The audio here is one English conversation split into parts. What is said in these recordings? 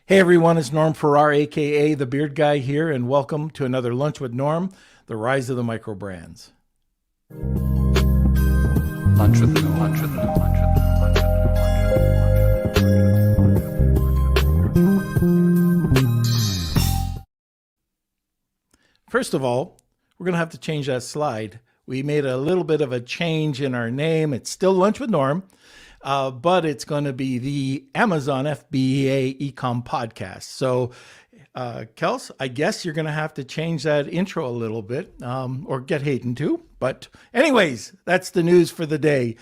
Hey everyone, it's Norm Farrar, aka the Beard Guy here, and welcome to another Lunch with Norm, the rise of the micro brands. Lunch with Norm. Lunch with Norm. Lunch with Norm. First of all, we're going to have to change that slide. We made a little bit of a change in our name. It's still Lunch with Norm, but it's going to be the Amazon FBA Ecom podcast. So, Kels, I guess you're going to have to change that intro a little bit, or get Hayden to. But anyways, that's the news for the day.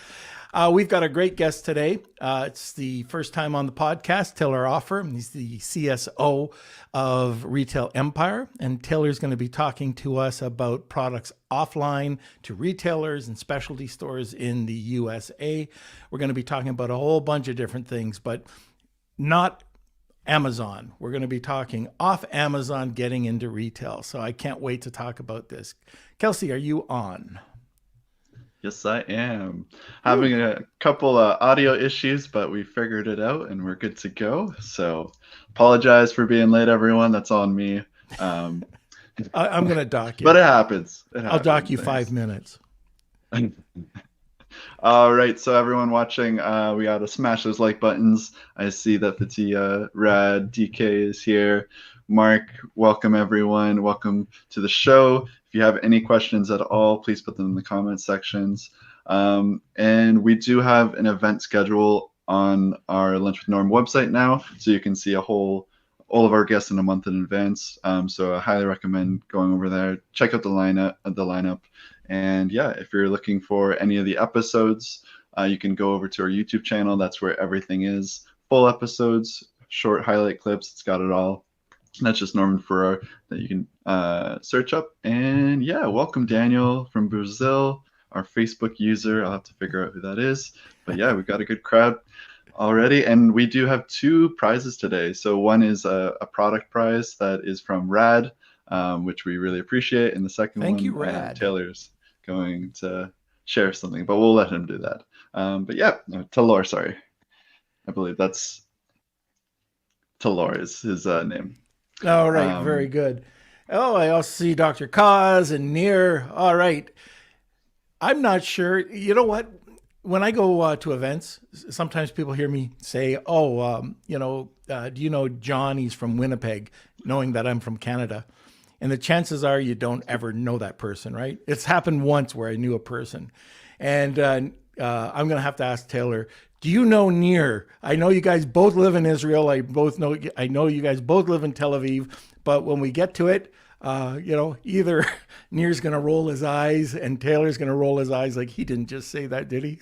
We've got a great guest today. It's the first time on the podcast, Taylor Offer. He's the CSO of Retail Empire. And Taylor's going to be talking to us about products offline to retailers and specialty stores in the USA. We're going to be talking about a whole bunch of different things, but not Amazon. We're going to be talking off Amazon, getting into retail. So I can't wait to talk about this. Kelsey, are you on? Yes, I am. Having a couple of audio issues, but we figured it out and we're good to go. So apologize for being late, everyone. That's on me. I'm going to dock you. But it happens. I'll dock you 5 minutes. All right. So everyone watching, we got to smash those like buttons. I see that the Rad DK is here. Mark, welcome everyone. Welcome to the show. If you have any questions at all, please put them in the comment sections. And we do have an event schedule on our Lunch with Norm website now, so you can see all of our guests in a month in advance. So I highly recommend going over there. Check out the lineup. And yeah, if you're looking for any of the episodes, you can go over to our YouTube channel. That's where everything is. Full episodes, short highlight clips. It's got it all. That's just Norman Farrar that you can search up. And yeah, welcome Daniel from Brazil, our Facebook user. I'll have to figure out who that is. But yeah, we've got a good crowd already. And we do have 2 prizes today. So one is a product prize that is from Rad, which we really appreciate. And the second Thank you, Rad. Taylor's going to share something, but we'll let him do that. But yeah, Taylor, sorry. I believe that's Taylor is his name. All right, very good. Oh, I also see Dr. Kaz and Near. All right. I'm not sure. You know what? When I go to events, sometimes people hear me say, do you know John? He's from Winnipeg, knowing that I'm from Canada. And the chances are you don't ever know that person, right? It's happened once where I knew a person. And I'm going to have to ask Taylor, do you know Near? I know you guys both live in Israel. I know you guys both live in Tel Aviv. But when we get to it, either Near's going to roll his eyes and Taylor's going to roll his eyes like he didn't just say that, did he?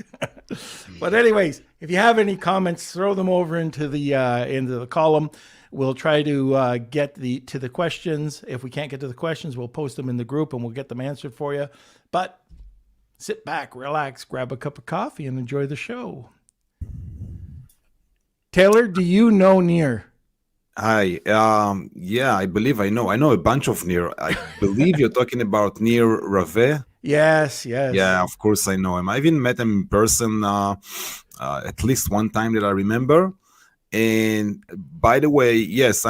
But anyways, if you have any comments, throw them over into the column. We'll try to get to the questions. If we can't get to the questions, we'll post them in the group and we'll get them answered for you. But sit back, relax, grab a cup of coffee, and enjoy the show. Taylor, do you know Near? Hi. Yeah, I believe I know. I know a bunch of Near. I believe you're talking about Near Rave. Yes. Yeah, of course I know him. I even met him in person at least one time that I remember. And by the way, yes,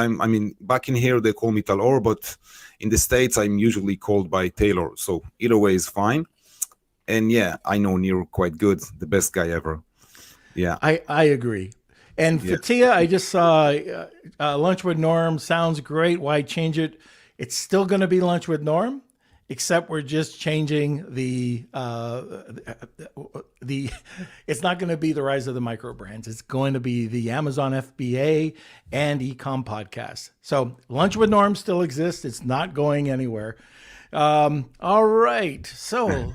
back in here they call me Taylor, but in the States I'm usually called by Taylor. So either way is fine. And yeah, I know Near quite good, the best guy ever. Yeah, I agree. And Fatia, I just saw Lunch with Norm sounds great. Why change it? It's still going to be Lunch with Norm, except we're just changing the. It's not going to be the rise of the micro brands. It's going to be the Amazon FBA and Ecom podcast. So Lunch with Norm still exists. It's not going anywhere. All right, so.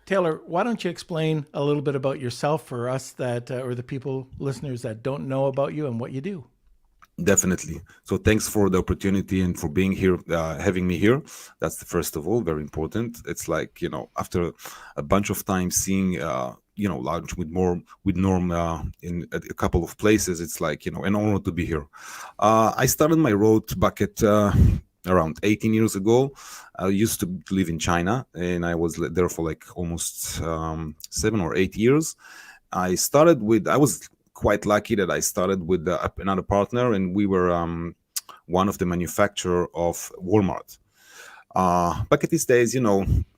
Taylor, why don't you explain a little bit about yourself for us that, or the listeners that don't know about you and what you do? Definitely. So thanks for the opportunity and for being here, having me here. That's the first of all, very important. It's like, after a bunch of time seeing, Lunch with Norm in a couple of places, it's like, an honor to be here. I started my road back at around 18 years ago. I used to live in China and I was there for like almost 7 or 8 years. I was quite lucky that I started with another partner, and we were one of the manufacturer of Walmart. Back at these days,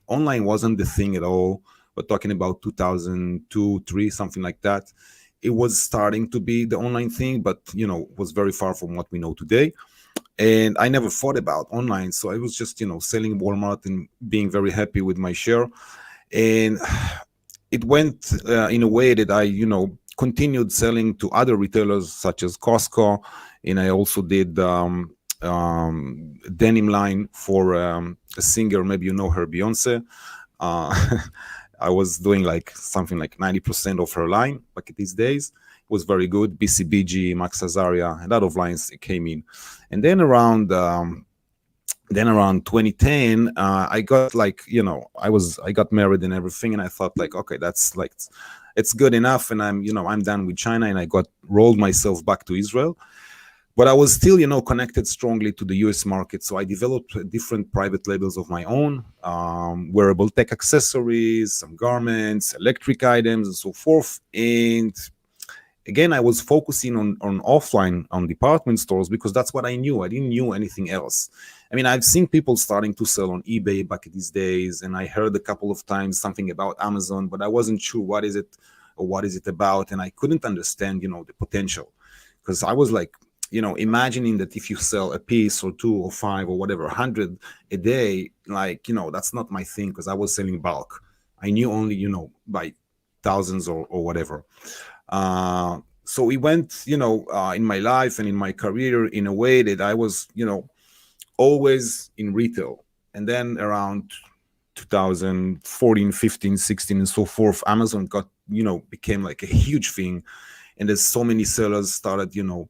online wasn't the thing at all. We're talking about 2002, 3, something like that. It was starting to be the online thing, but was very far from what we know today. And I never thought about online, so I was just selling Walmart and being very happy with my share. And it went in a way that I continued selling to other retailers such as Costco, and I also did denim line for a singer, maybe you know her, Beyonce. I was doing like something like 90% of her line back these days. It was very good. BCBG, Max Azaria, a lot of lines came in. And then around 2010, I got like, I got married and everything. And I thought like, okay, that's like, it's good enough. And I'm done with China, and I rolled myself back to Israel. But I was still, connected strongly to the US market. So I developed different private labels of my own, wearable tech accessories, some garments, electric items, and so forth. And again, I was focusing on offline, on department stores, because that's what I knew. I didn't know anything else. I mean, I've seen people starting to sell on eBay back in these days, and I heard a couple of times something about Amazon, but I wasn't sure what is it about, and I couldn't understand, the potential, because I was like, imagining that if you sell a piece or 2 or 5 or whatever, 100 a day, like, that's not my thing, because I was selling bulk. I knew only, by thousands or whatever. So it went, in my life and in my career in a way that I was, always in retail. And then around 2014, 15, 16, and so forth, Amazon became like a huge thing. And there's so many sellers started, to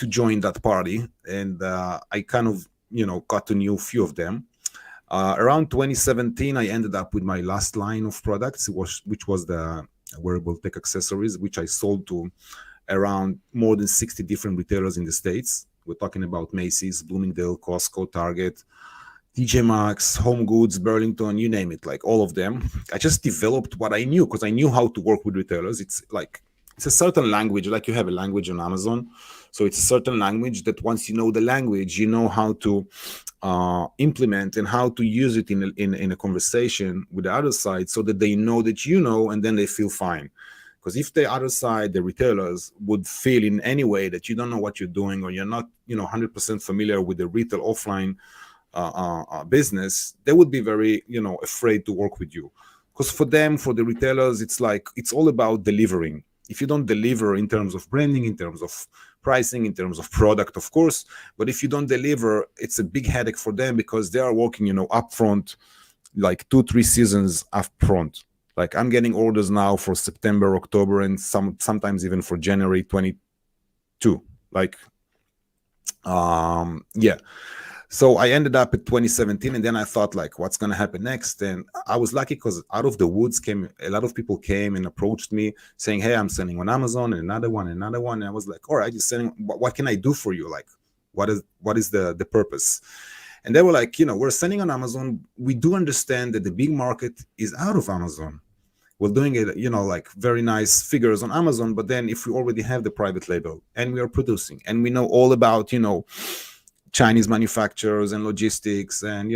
join that party. And I kind of, got to know a few of them. Around 2017, I ended up with my last line of products, which was the wearable tech accessories, which I sold to around more than 60 different retailers in the States. We're talking about Macy's, Bloomingdale, Costco, Target, TJ Maxx, Home Goods, Burlington, you name it, like all of them. I just developed what I knew, because I knew how to work with retailers. It's a certain language, like you have a language on Amazon. So it's a certain language that once you know the language, you know how to implement and how to use it in a conversation with the other side, so that they know that and then they feel fine. Because if the other side, the retailers, would feel in any way that you don't know what you're doing, or you're not 100% familiar with the retail offline business, they would be very afraid to work with you. Because for the retailers, it's all about delivering. If you don't deliver in terms of branding, in terms of pricing, in terms of product, of course, but if you don't deliver, it's a big headache for them, because they are working, upfront, like 2-3 seasons upfront. Like I'm getting orders now for September, October, and sometimes even for January 22. Like, yeah. So I ended up at 2017, and then I thought, like, what's going to happen next? And I was lucky, because out of the woods a lot of people came and approached me saying, hey, I'm selling on Amazon, and another one. And I was like, all right, you're selling. What can I do for you? Like, what is the purpose? And they were like, we're selling on Amazon. We do understand that the big market is out of Amazon. We're doing it, like very nice figures on Amazon. But then if we already have the private label and we are producing, and we know all about, Chinese manufacturers and logistics and,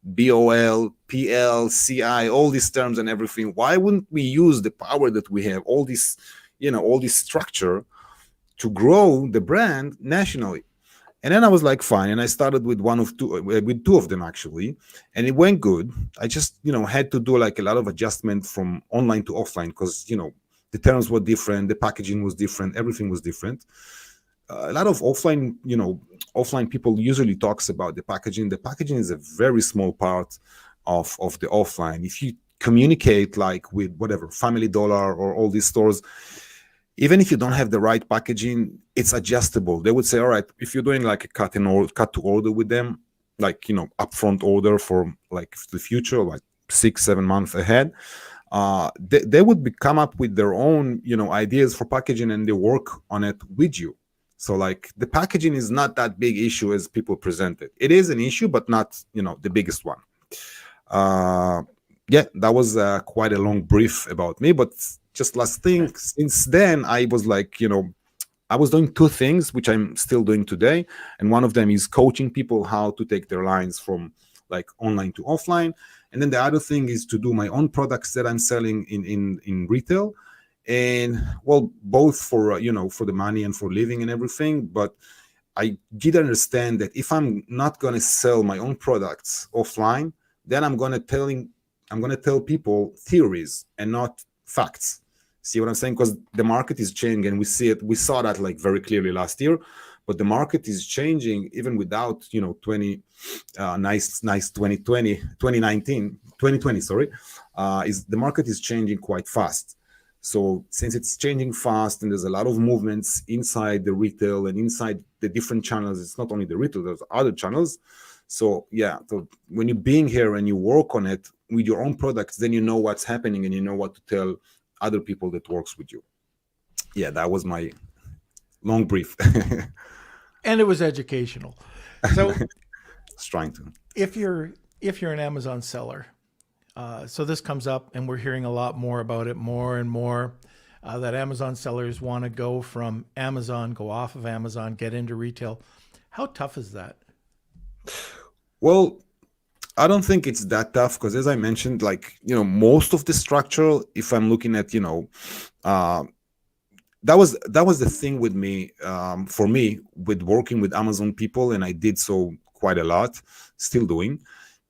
BOL, PL, CI, all these terms and everything, why wouldn't we use the power that we have, all this, all this structure, to grow the brand nationally? And then I was like, fine. And I started with two of them actually, and it went good. I just, had to do like a lot of adjustment from online to offline, because, the terms were different, the packaging was different, everything was different. A lot of offline people usually talks about the packaging. The packaging is a very small part of the offline. If you communicate like with whatever Family Dollar or all these stores, even if you don't have the right packaging, it's adjustable. They would say, all right, if you're doing like a cut to order with them, like, upfront order for like the future, like 6-7 months ahead, they would come up with their own, ideas for packaging, and they work on it with you. So like the packaging is not that big issue as people present it. It is an issue, but not, the biggest one. Yeah, that was quite a long brief about me, but just last thing. Since then, I was like, I was doing two things, which I'm still doing today. And one of them is coaching people how to take their lines from like online to offline. And then the other thing is to do my own products that I'm selling in retail. And well, both for, for the money and for living and everything. But I did understand that if I'm not going to sell my own products offline, then I'm going to tell people theories and not facts. See what I'm saying? Because the market is changing, and we saw that like very clearly last year. But the market is changing even without 2020, sorry. Is the market is changing quite fast. So since it's changing fast and there's a lot of movements inside the retail and inside the different channels, it's not only the retail, there's other channels. So yeah, so when you're being here and you work on it with your own products, then you know what's happening and you know what to tell other people that works with you. Yeah, that was my long brief. And it was educational. So Just trying to. if you're an Amazon seller, so this comes up, and we're hearing a lot more about it, more and more, that Amazon sellers want to go from Amazon, go off of Amazon, get into retail. How tough is that? Well, I don't think it's that tough because, as I mentioned, like, most of the structure, if I'm looking at, that was the thing with me, for me, with working with Amazon people, and I did so quite a lot, still doing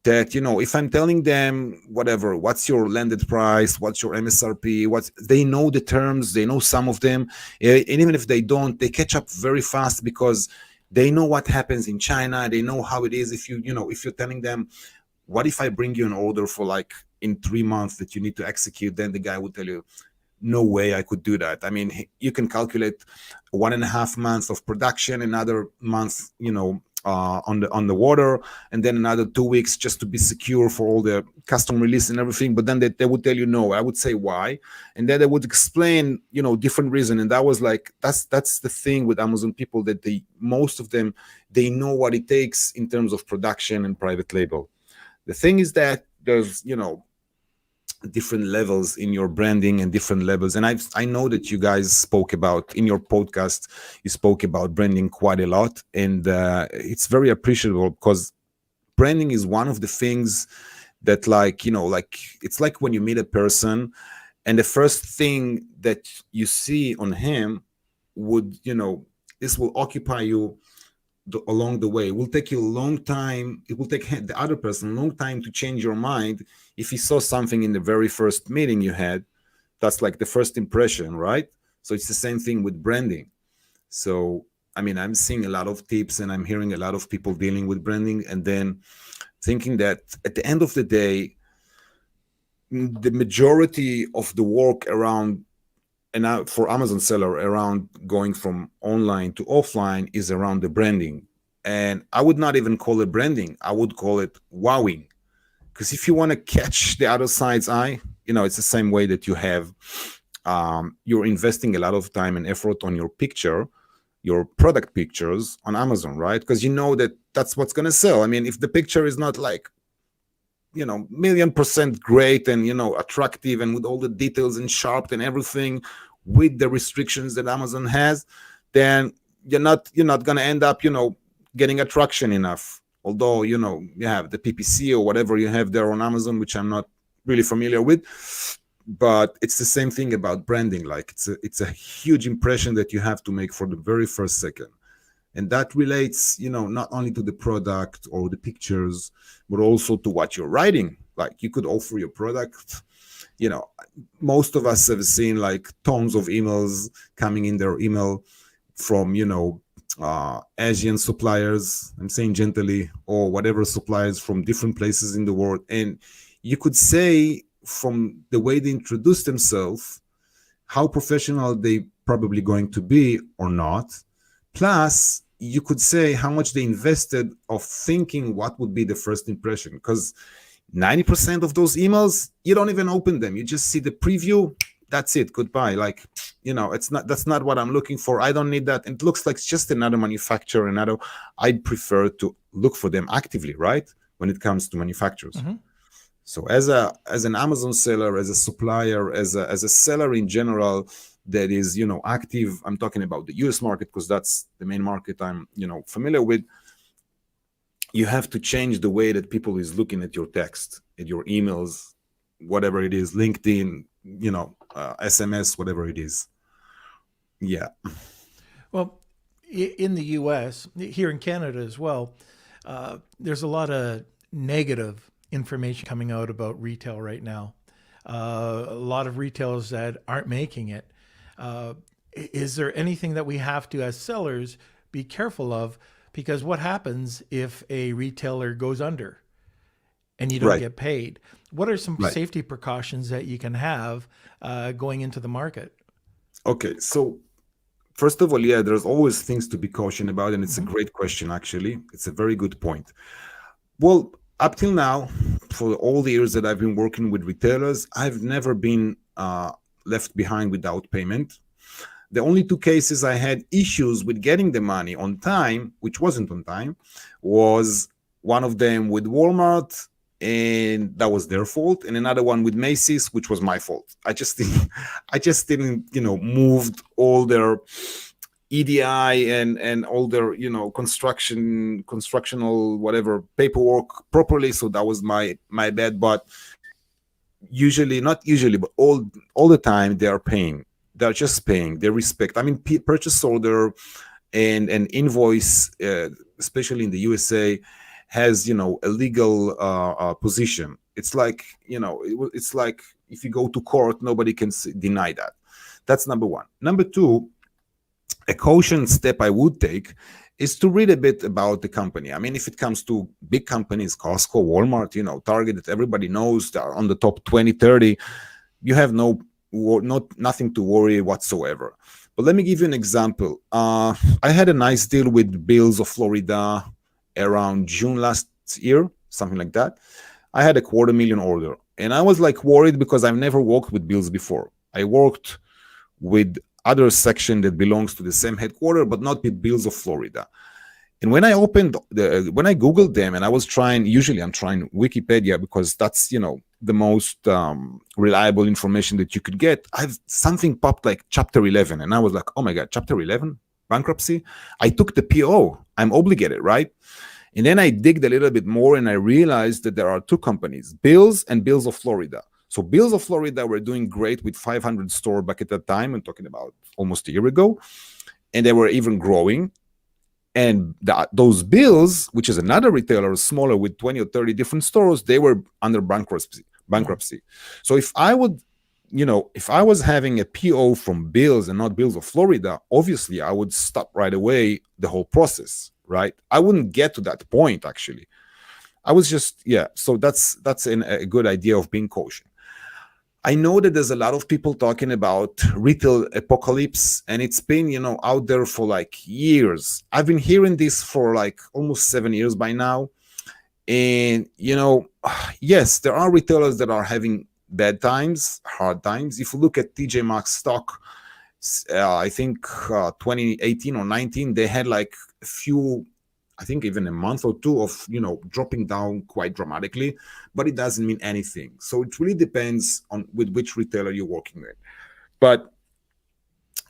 that. If I'm telling them whatever, what's your landed price, what's your MSRP, they know the terms, they know some of them, and even if they don't, they catch up very fast because they know what happens in China. They know how it is. If you're telling them, what if I bring you an order for like in 3 months that you need to execute, then the guy would tell you, no way I could do that. I mean, you can calculate 1.5 months of production, another month, on the water, and then another 2 weeks just to be secure for all the custom release and everything. But then they would tell you no. I would say why, and then they would explain, different reason. And that was like, that's the thing with Amazon people, that most of them, they know what it takes in terms of production and private label. The thing is that there's, different levels in your branding and different levels. And I know that you guys spoke about, in your podcast, you spoke about branding quite a lot. And it's very appreciable because branding is one of the things that, like, it's like when you meet a person and the first thing that you see on him would, this will occupy you along the way. It will take you a long time. It will take the other person a long time to change your mind. If he saw something in the very first meeting you had, that's like the first impression, right? So it's the same thing with branding. So, I mean, I'm seeing a lot of tips and I'm hearing a lot of people dealing with branding and then thinking that at the end of the day, the majority of the work around, and for Amazon seller, around going from online to offline is around the branding. And I would not even call it branding. I would call it wowing. Because if you want to catch the other side's eye, it's the same way that you have, you're investing a lot of time and effort on your picture, your product pictures on Amazon, right? Because you know that that's what's going to sell. I mean, if the picture is not like, 1,000,000% great and, attractive and with all the details and sharp and everything with the restrictions that Amazon has, then you're not going to end up, getting attraction enough. Although, you have the PPC or whatever you have there on Amazon, which I'm not really familiar with, but it's the same thing about branding. Like it's a huge impression that you have to make for the very first second. And that relates, not only to the product or the pictures, but also to what you're writing. Like you could offer your product, most of us have seen like tons of emails coming in their email from, Asian suppliers, I'm saying gently, or whatever suppliers from different places in the world. And you could say from the way they introduce themselves, how professional they probably going to be or not. Plus, you could say how much they invested of thinking what would be the first impression, because 90% of those emails, you don't even open them. You just see the preview. That's it. Goodbye. Like, that's not what I'm looking for. I don't need that. And it looks like it's just another manufacturer. I'd prefer to look for them actively, right? When it comes to manufacturers. Mm-hmm. So as an Amazon seller, as a supplier, as a seller in general that is, active, I'm talking about the US market because that's the main market I'm, familiar with. You have to change the way that people is looking at your text, at your emails, whatever it is, LinkedIn, SMS, whatever it is. Yeah. Well, in the U.S., here in Canada as well, there's a lot of negative information coming out about retail right now. A lot of retailers that aren't making it. Is there anything that we have to, as sellers, be careful of? Because what happens if a retailer goes under and you don't Right. get paid? What are some Right. safety precautions that you can have going into the market? Okay. So first of all, yeah, there's always things to be cautioned about, and it's a Mhm. great question, actually. It's a very good point. Well, up till now, for all the years that I've been working with retailers, I've never been left behind without payment. The only two cases I had issues with getting the money on time, which wasn't on time, was one of them with Walmart, and that was their fault, and another one with Macy's, which was my fault. I just didn't, moved all their EDI and all their, constructional whatever paperwork properly. So that was my bad. But usually, not usually, but all the time they are paying. They're just paying. They respect. I mean, purchase order and an invoice, especially in the USA, has a legal position. It's like it's like if you go to court, nobody can deny that. That's number one. Number two, a caution step I would take is to read a bit about the company. I mean, if it comes to big companies, Costco, Walmart, Target, that everybody knows that are on the top 20, 30, you have nothing to worry whatsoever. But let me give you an example. I had a nice deal with Bills of Florida around June last year, something like that. I had a $250,000 order, and I was like worried because I've never worked with Bills before. I worked with other section that belongs to the same headquarter, but not with Bills of Florida. And when I when I Googled them, and I was usually I'm trying Wikipedia because that's, the most reliable information that you could get. Something popped like Chapter 11. And I was like, oh my God, Chapter 11? Bankruptcy? I took the PO. I'm obligated, right? And then I digged a little bit more and I realized that there are two companies, Bills and Bills of Florida. So Bills of Florida were doing great with 500 stores back at that time. I'm talking about almost a year ago. And they were even growing. And those Bills, which is another retailer, smaller with 20 or 30 different stores, they were under bankruptcy. So if I was having a PO from Bills and not Bills of Florida, obviously I would stop right away the whole process, right? I wouldn't get to that point, actually. I was just, so that's a good idea of being cautious. I know that there's a lot of people talking about retail apocalypse, and it's been, out there for like years. I've been hearing this for like almost 7 years by now. And, yes, there are retailers that are having bad times, hard times. If you look at TJ Maxx stock, I think 2018 or 19, they had like a few, I think even a month or two of, dropping down quite dramatically, but it doesn't mean anything. So it really depends on with which retailer you're working with. But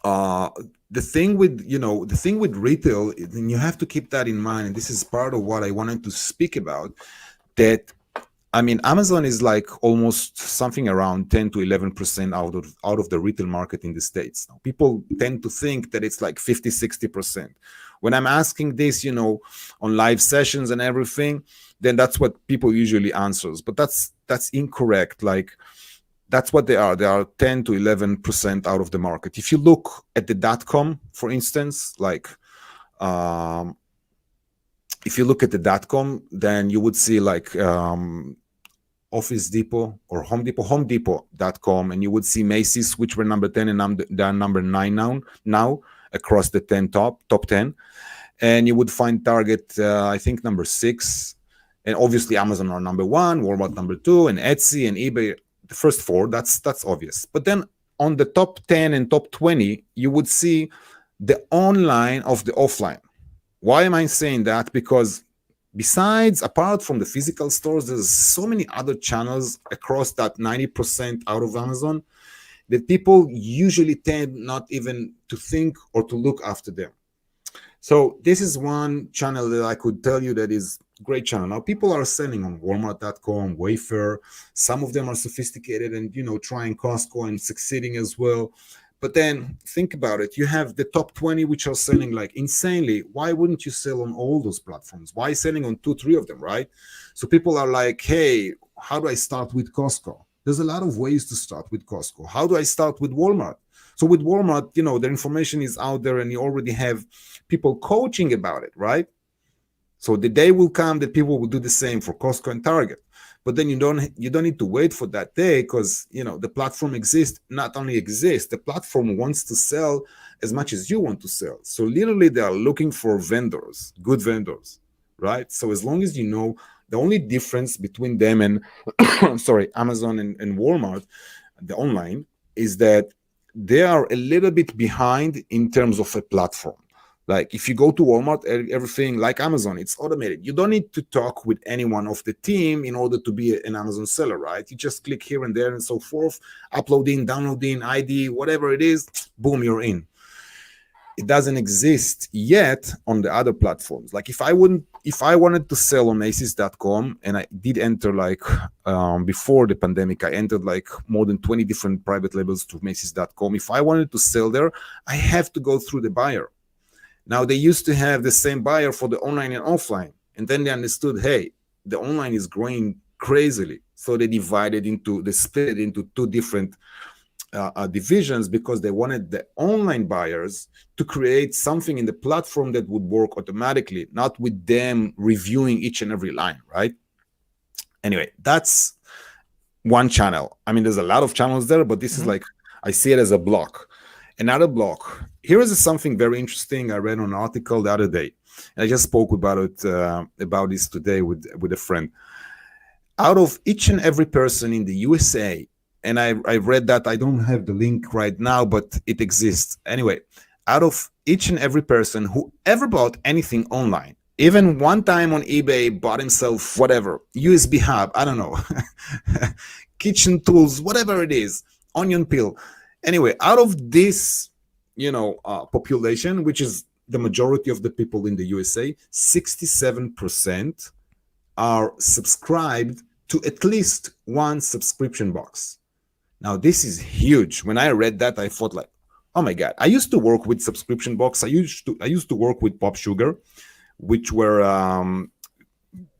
the thing with retail, and you have to keep that in mind, and this is part of what I wanted to speak about, that I mean, Amazon is like almost something around 10 to 11% out of the retail market in the States. Now, people tend to think that it's like 50, 60%. When I'm asking this, on live sessions and everything, then that's what people usually answers. But that's incorrect. Like, that's what they are. They are 10 to 11% out of the market. If you look at the .com, for instance, like, if you look at the .com, then you would see like Office Depot or Home Depot.com, and you would see Macy's, which were number 10 and they're number 9 now across the top 10. And you would find Target, I think, number 6. And obviously Amazon are number 1, Walmart number 2, and Etsy and eBay, the first 4. That's obvious. But then on the top 10 and top 20, you would see the online of the offline. Why am I saying that? Because besides, apart from the physical stores, there's so many other channels across that 90% out of Amazon that people usually tend not even to think or to look after them. So this is one channel that I could tell you that is great channel. Now people are selling on Walmart.com, Wayfair. Some of them are sophisticated and trying Costco and succeeding as well. But then think about it. You have the top 20 which are selling like insanely. Why wouldn't you sell on all those platforms? Why selling on 2-3 of them, right? So people are like, hey, how do I start with Costco? There's a lot of ways to start with Costco. How do I start with Walmart? So with Walmart, the information is out there and you already have people coaching about it, right? So the day will come that people will do the same for Costco and Target. But then you don't need to wait for that day because the platform not only exists, the platform wants to sell as much as you want to sell. So literally they are looking for vendors, good vendors, right? So as long as the only difference between them and Amazon and Walmart, the online, is that they are a little bit behind in terms of a platform. Like if you go to Walmart, everything like Amazon, it's automated. You don't need to talk with anyone of the team in order to be an Amazon seller, right? You just click here and there and so forth, upload in, download in, ID, whatever it is, boom, you're in. It doesn't exist yet on the other platforms. Like if I wanted to sell on Macy's.com, and I did enter before the pandemic, I entered like more than 20 different private labels to Macy's.com. If I wanted to sell there, I have to go through the buyer. Now they used to have the same buyer for the online and offline. And then they understood, hey, the online is growing crazily. So they split it into two different divisions because they wanted the online buyers to create something in the platform that would work automatically, not with them reviewing each and every line, right? Anyway, that's one channel. I mean, there's a lot of channels there, but this is like, I see it as a block. Another block. Here is something very interesting. I read an article the other day. And I just spoke about this today with a friend. Out of each and every person in the USA, and I read that, I don't have the link right now, but it exists. Anyway, out of each and every person who ever bought anything online, even one time on eBay, bought himself whatever, USB hub, I don't know, kitchen tools, whatever it is, onion peel. Anyway, out of this, population, which is the majority of the people in the USA, 67% are subscribed to at least one subscription box. Now, this is huge. When I read that, I thought like, oh my God, I used to work with subscription box. I used to work with Pop Sugar, which were,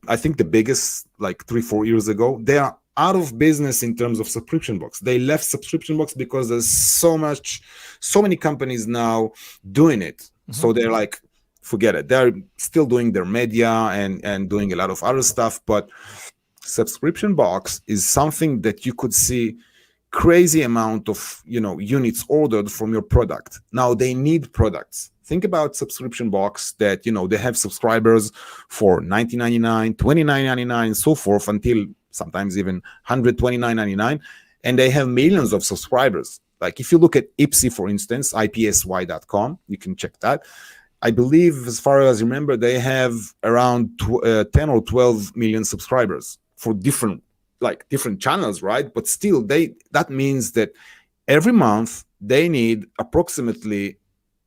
I think the biggest like 3-4 years ago. They are out of business in terms of subscription box. They left subscription box because there's so many companies now doing it. So they're like, forget it. They're still doing their media and doing a lot of other stuff, but subscription box is something that you could see crazy amount of units ordered from your product. Now they need products. Think about subscription box that they have subscribers for $19.99, $29.99, and so forth until sometimes even $129.99, and they have millions of subscribers. Like if you look at Ipsy, for instance, ipsy.com, you can check that. I believe, as far as I remember, they have around 10 or 12 million subscribers for different channels, right? But still, that means that every month they need approximately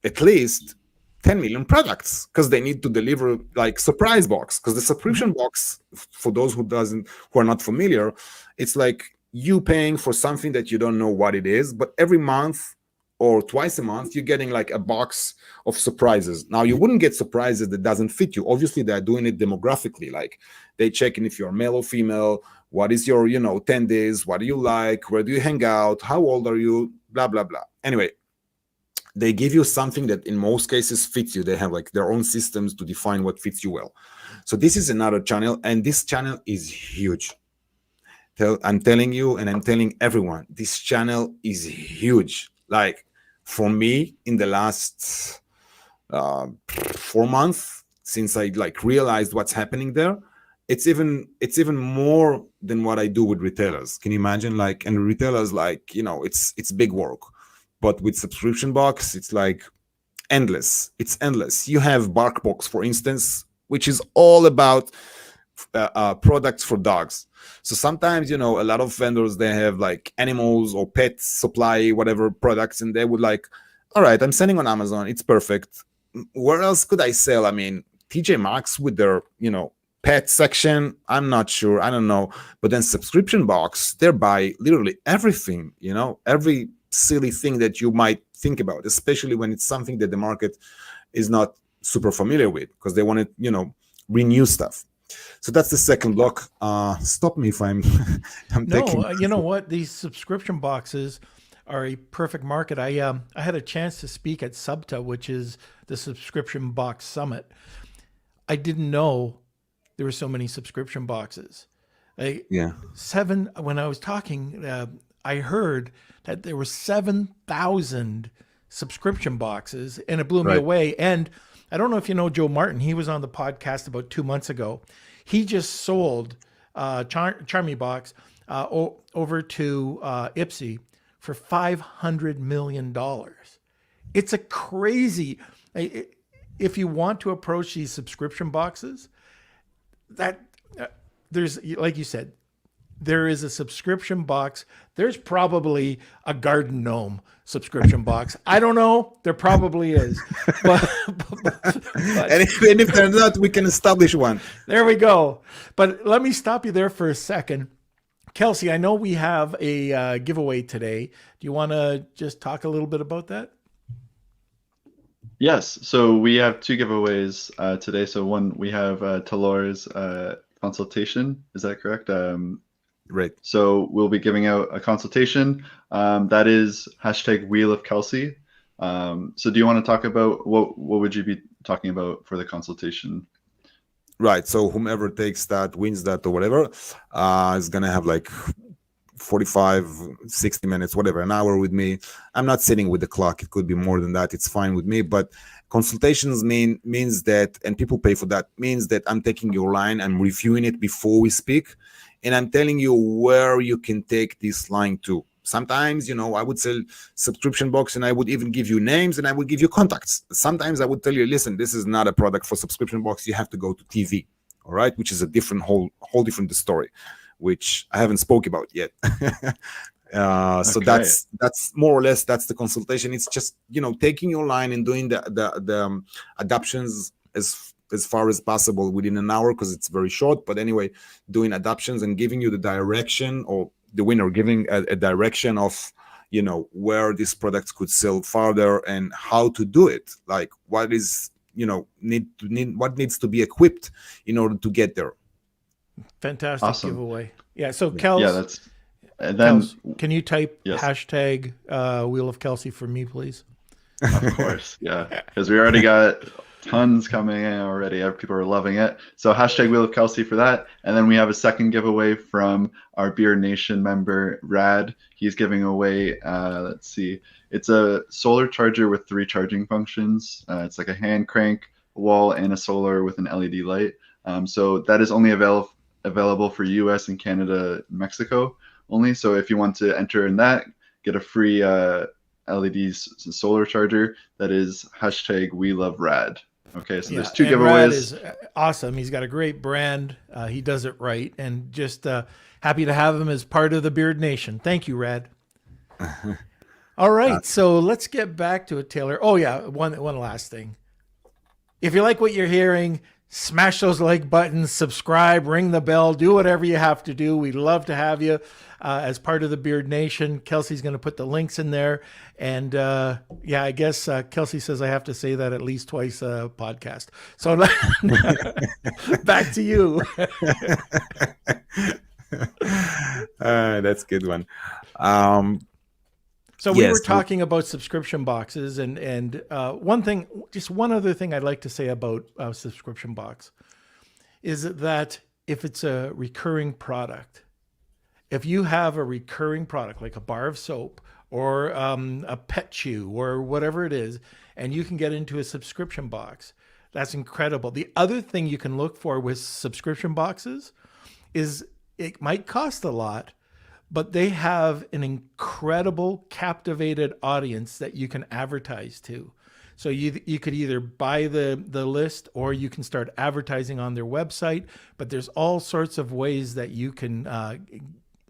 at least 10 million products because they need to deliver like surprise box. Because the subscription box, for those who are not familiar, it's like you paying for something that you don't know what it is, but every month or twice a month you're getting like a box of surprises. Now you wouldn't get surprises that doesn't fit you. Obviously they're doing it demographically, like they checking if you're male or female, what is your 10 days, what do you like, where do you hang out, how old are you, blah blah blah. Anyway, they give you something that in most cases fits you. They have like their own systems to define what fits you well. So this is another channel, and this channel is huge. I'm telling you, and I'm telling everyone, this channel is huge. Like for me, in the last 4 months, since I realized what's happening there, it's even more than what I do with retailers. Can you imagine? And retailers, it's big work. But with subscription box, it's like endless. It's endless. You have BarkBox, for instance, which is all about products for dogs. So sometimes, a lot of vendors, they have like animals or pets supply, whatever products, and they would like, all right, I'm selling on Amazon. It's perfect. Where else could I sell? I mean, TJ Maxx with their, pet section, I'm not sure. I don't know. But then subscription box, they buy literally everything, every silly thing that you might think about, especially when it's something that the market is not super familiar with, because they want to, renew stuff. So that's the second block. Stop me if I'm taking. You know what? These subscription boxes are a perfect market. I had a chance to speak at SUBTA, which is the Subscription Box Summit. I didn't know there were so many subscription boxes. Yeah. When I was talking, I heard that there were 7,000 subscription boxes, and it blew me away. And I don't know if you know Joe Martin. He was on the podcast about 2 months ago. He just sold Charmy Box over to Ipsy for $500 million. It's a crazy. If you want to approach these subscription boxes, that there's, like you said, there is a subscription box. There's probably a garden gnome subscription box. I don't know. There probably is. But and if there's not, we can establish one. There we go. But let me stop you there for a second. Kelsey, I know we have a giveaway today. Do you want to just talk a little bit about that? Yes. So we have two giveaways today. So one, we have Talor's consultation. Is that correct? Right. So we'll be giving out a consultation. That is hashtag Wheel of Kelsey. So do you want to talk about what would you be talking about for the consultation? Right. So whomever takes that, wins that or whatever, is going to have like 45, 60 minutes, whatever, an hour with me. I'm not sitting with the clock. It could be more than that. It's fine with me. But consultations means that, and people pay for that, means that I'm taking your line, I'm reviewing it before we speak, and I'm telling you where you can take this line to. Sometimes, I would sell subscription box and I would even give you names and I would give you contacts. Sometimes I would tell you, listen, this is not a product for subscription box. You have to go to TV, all right? Which is a different whole different story, which I haven't spoke about yet. So that's more or less, that's the consultation. It's just, taking your line and doing the adoptions as far as possible within an hour, because it's very short. But anyway, doing adoptions and giving you the direction, or the winner giving a direction of, where this product could sell further and how to do it. Like what is, what needs to be equipped in order to get there. Fantastic. Awesome. Giveaway. Yeah. So Kels, and then Kels, can you type hashtag Wheel of Kelsey for me, please? Of course. Yeah. Because we already got tons coming in already. People are loving it. So hashtag Wheel of Kelsey for that. And then we have a second giveaway from our Beard Nation member, Rad. He's giving away, let's see, it's a solar charger with 3 charging functions. It's like a hand crank, wall, and a solar with an LED light. So that is only available for US and Canada, Mexico only. So if you want to enter in that, get a free LED solar charger. That is hashtag We Love Rad. Okay, so there's 2 giveaways. Rad is awesome. He's got a great brand. He does it right, and just happy to have him as part of the Beard Nation. Thank you, Rad. All right, so let's get back to it, Taylor. Oh yeah, one last thing. If you like what you're hearing, smash those like buttons, subscribe, ring the bell, do whatever you have to do. We'd love to have you as part of the Beard Nation. Kelsey's going to put the links in there. And I guess Kelsey says I have to say that at least twice a podcast. So back to you. That's a good one. So we were talking about subscription boxes, and one other thing I'd like to say about a subscription box is that if it's a recurring product, if you have a recurring product like a bar of soap or a pet chew or whatever it is, and you can get into a subscription box, that's incredible. The other thing you can look for with subscription boxes is it might cost a lot, but they have an incredible captivated audience that you can advertise to. So you could either buy the list or you can start advertising on their website. But there's all sorts of ways that you can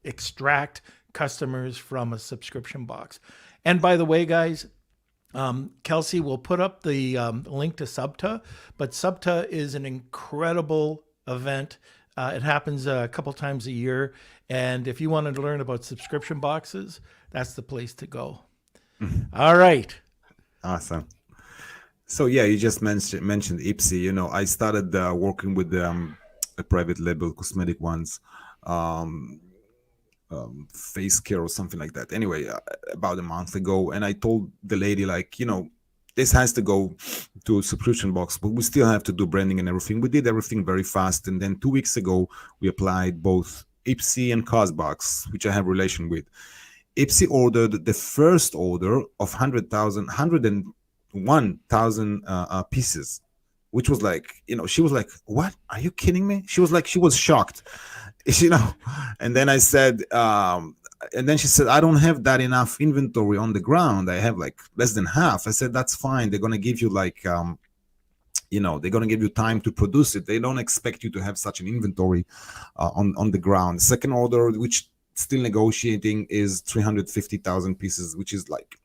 extract customers from a subscription box. And by the way, guys, Kelsey will put up the link to Subta, but Subta is an incredible event. It happens a couple times a year. And if you wanted to learn about subscription boxes, that's the place to go. All right. Awesome. So yeah, you just mentioned Ipsy. You know, I started working with a private label cosmetic ones, face care or something like that. Anyway, about a month ago, and I told the lady, like, you know, this has to go to a subscription box, but we still have to do branding and everything. We did everything very fast, and then 2 weeks ago we applied both Ipsy and Cosbox, which I have relation with. Ipsy ordered the first order of 101,000 pieces, which was like, you know, she was like, "What? Are you kidding me?" She was like, she was shocked, you know. And then I said, and then she said, "I don't have that enough inventory on the ground. I have like less than half." I said, "That's fine. They're gonna give you like, you know, they're gonna give you time to produce it. They don't expect you to have such an inventory on the ground." The second order, which still negotiating, is 350,000 pieces, which is like,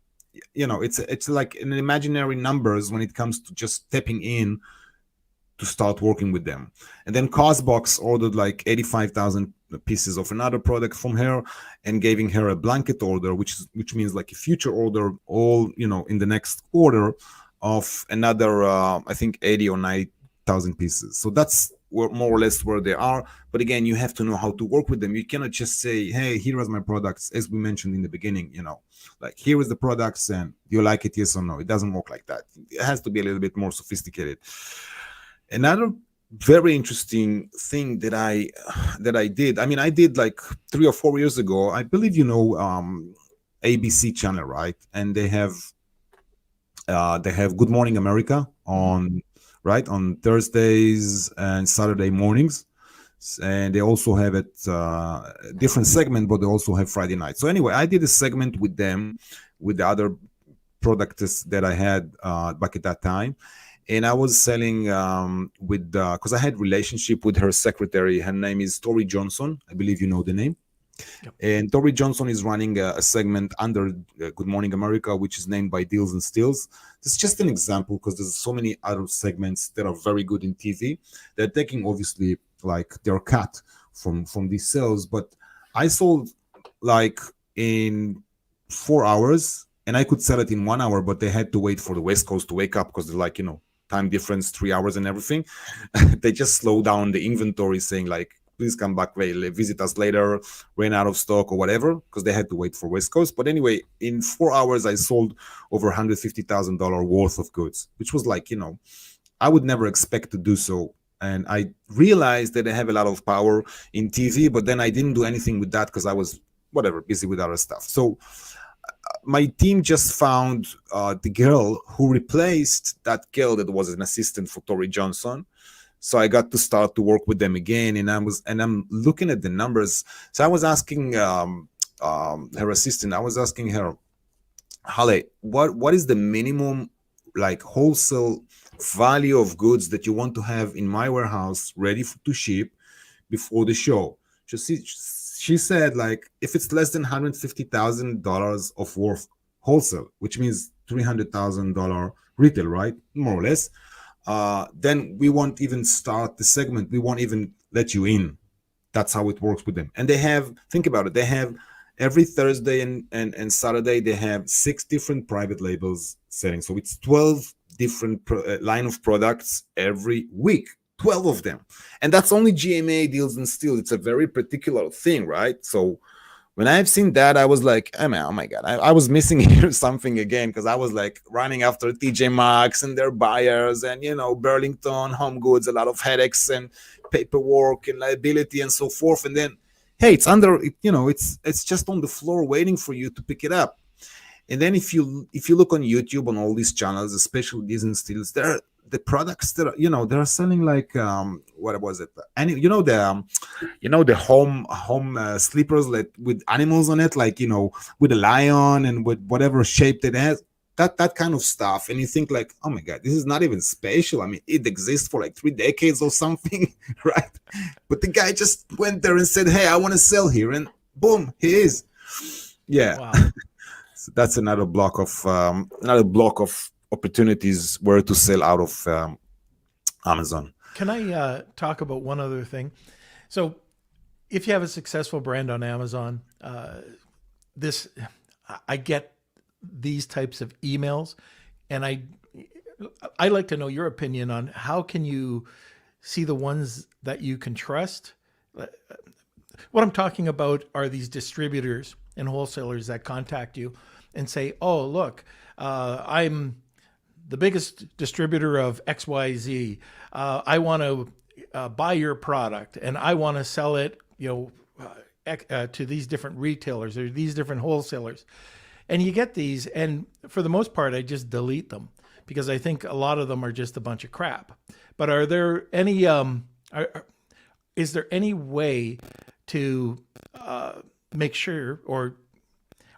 you know, it's like an imaginary numbers when it comes to just stepping in to start working with them. And then Cosbox ordered like 85,000 pieces of another product from her and giving her a blanket order, which means like a future order, all, you know, in the next quarter, of another I think 80 or 90,000 pieces. So that's more or less where they are. But again, you have to know how to work with them. You cannot just say, "Hey, here is my products," as we mentioned in the beginning, you know, like, here is the products and do you like it, yes or no. It doesn't work like that. It has to be a little bit more sophisticated. Another very interesting thing that I did, I mean, I did like 3 or 4 years ago, I believe, you know, ABC channel, right? And they have Good Morning America on Thursdays and Saturday mornings, and they also have it different segment, but they also have Friday night. So anyway, I did a segment with them with the other products that I had back at that time, and I was selling with because I had relationship with her secretary. Her name is Tori Johnson. I believe you know the name. Yep. And Tori Johnson is running a segment under Good Morning America, which is named by Deals and Steals. This is just an example, because there's so many other segments that are very good in TV. They're taking obviously like their cut from these sales, but I sold like in 4 hours, and I could sell it in 1 hour, but they had to wait for the West Coast to wake up, because they're like, you know, time difference, 3 hours and everything. They just slow down the inventory, saying like, "Please come back, visit us later, ran out of stock," or whatever, because they had to wait for West Coast. But anyway, in 4 hours, I sold over $150,000 worth of goods, which was like, you know, I would never expect to do so. And I realized that I have a lot of power in TV, but then I didn't do anything with that because I was, whatever, busy with other stuff. So my team just found the girl who replaced that girl that was an assistant for Tori Johnson. So I got to start to work with them again, and I'm looking at the numbers. So I was asking her assistant, I was asking her, "Halle, what is the minimum like wholesale value of goods that you want to have in my warehouse ready to ship before the show?" She said, like, if it's less than $150,000 of worth wholesale, which means $300,000 retail, right, more or less, then we won't even start the segment. We won't even let you in. That's how it works with them. And they have, think about it, they have every Thursday and Saturday, they have 6 different private labels selling. So it's 12 different line of products every week, 12 of them. And that's only GMA, Deals and Steals. It's a very particular thing, right? So when I've seen that, I was like, oh my God, I was missing here something again, because I was like running after TJ Maxx and their buyers and, you know, Burlington, Home Goods, a lot of headaches and paperwork and liability and so forth. And then, hey, it's under, you know, it's just on the floor waiting for you to pick it up. And then if you look on YouTube on all these channels, especially Deals and Steals, they're the products that are, you know, they're selling like what was it? And you know the home sleepers like with animals on it, like, you know, with a lion and with whatever shape it has. that kind of stuff, and you think like, oh my god, this is not even special. I mean, it exists for like 3 decades or something, right? But the guy just went there and said, hey, I want to sell here, and boom, he is. Yeah. Wow. So that's another block of opportunities where to sell out of Amazon. Can I talk about one other thing? So, if you have a successful brand on Amazon, I get these types of emails, and I like to know your opinion on how can you see the ones that you can trust. What I'm talking about are these distributors and wholesalers that contact you and say, "Oh, look, I'm the biggest distributor of XYZ. I want to buy your product, and I want to sell it, to these different retailers or these different wholesalers." And you get these, and for the most part, I just delete them because I think a lot of them are just a bunch of crap. But are there any? Is there any way to make sure, or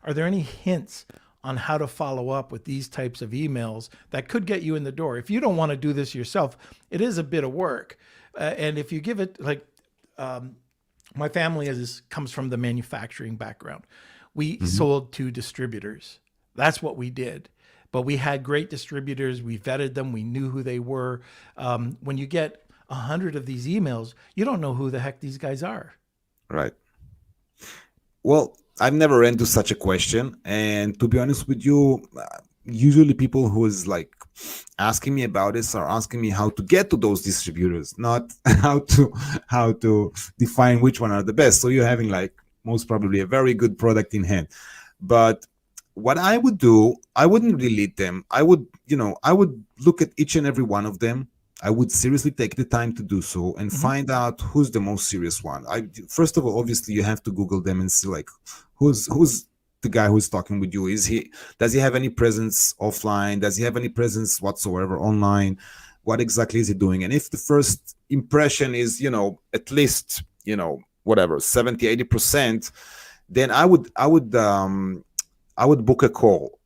are there any hints on how to follow up with these types of emails that could get you in the door? If you don't want to do this yourself, it is a bit of work. And if you give it my family comes from the manufacturing background. We sold to distributors. That's what we did. But we had great distributors. We vetted them. We knew who they were. When you get 100 of these emails, you don't know who the heck these guys are. Right. Well, I've never ran into such a question, and to be honest with you, usually people who is like asking me about this are asking me how to get to those distributors, not how to define which one are the best. So you're having like most probably a very good product in hand. But what I would do, I wouldn't delete them. I would look at each and every one of them. I would seriously take the time to do so and find out who's the most serious one. First of all, obviously you have to Google them and see like who's the guy who's talking with you. Does he have any presence offline? Does he have any presence whatsoever online? What exactly is he doing? And if the first impression is, at least, whatever, 70-80%, then I would book a call.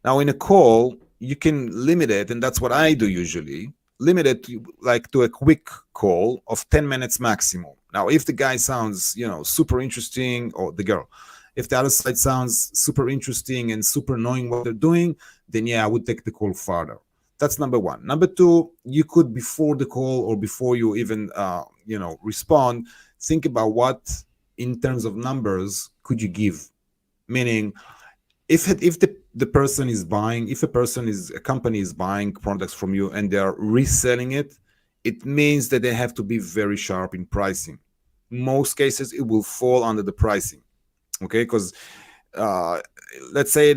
Now in a call, you can limit it, and that's what I do usually. Limit it to a quick call of 10 minutes maximum. Now, if the guy sounds, super interesting, or the girl, if the other side sounds super interesting and super knowing what they're doing, then yeah, I would take the call further. That's number one. Number two, you could, before the call or before you even, respond, think about what, in terms of numbers, could you give? Meaning, if the person is buying, if a company is buying products from you and they are reselling it, it means that they have to be very sharp in pricing. Most cases, it will fall under the pricing. Okay, because let's take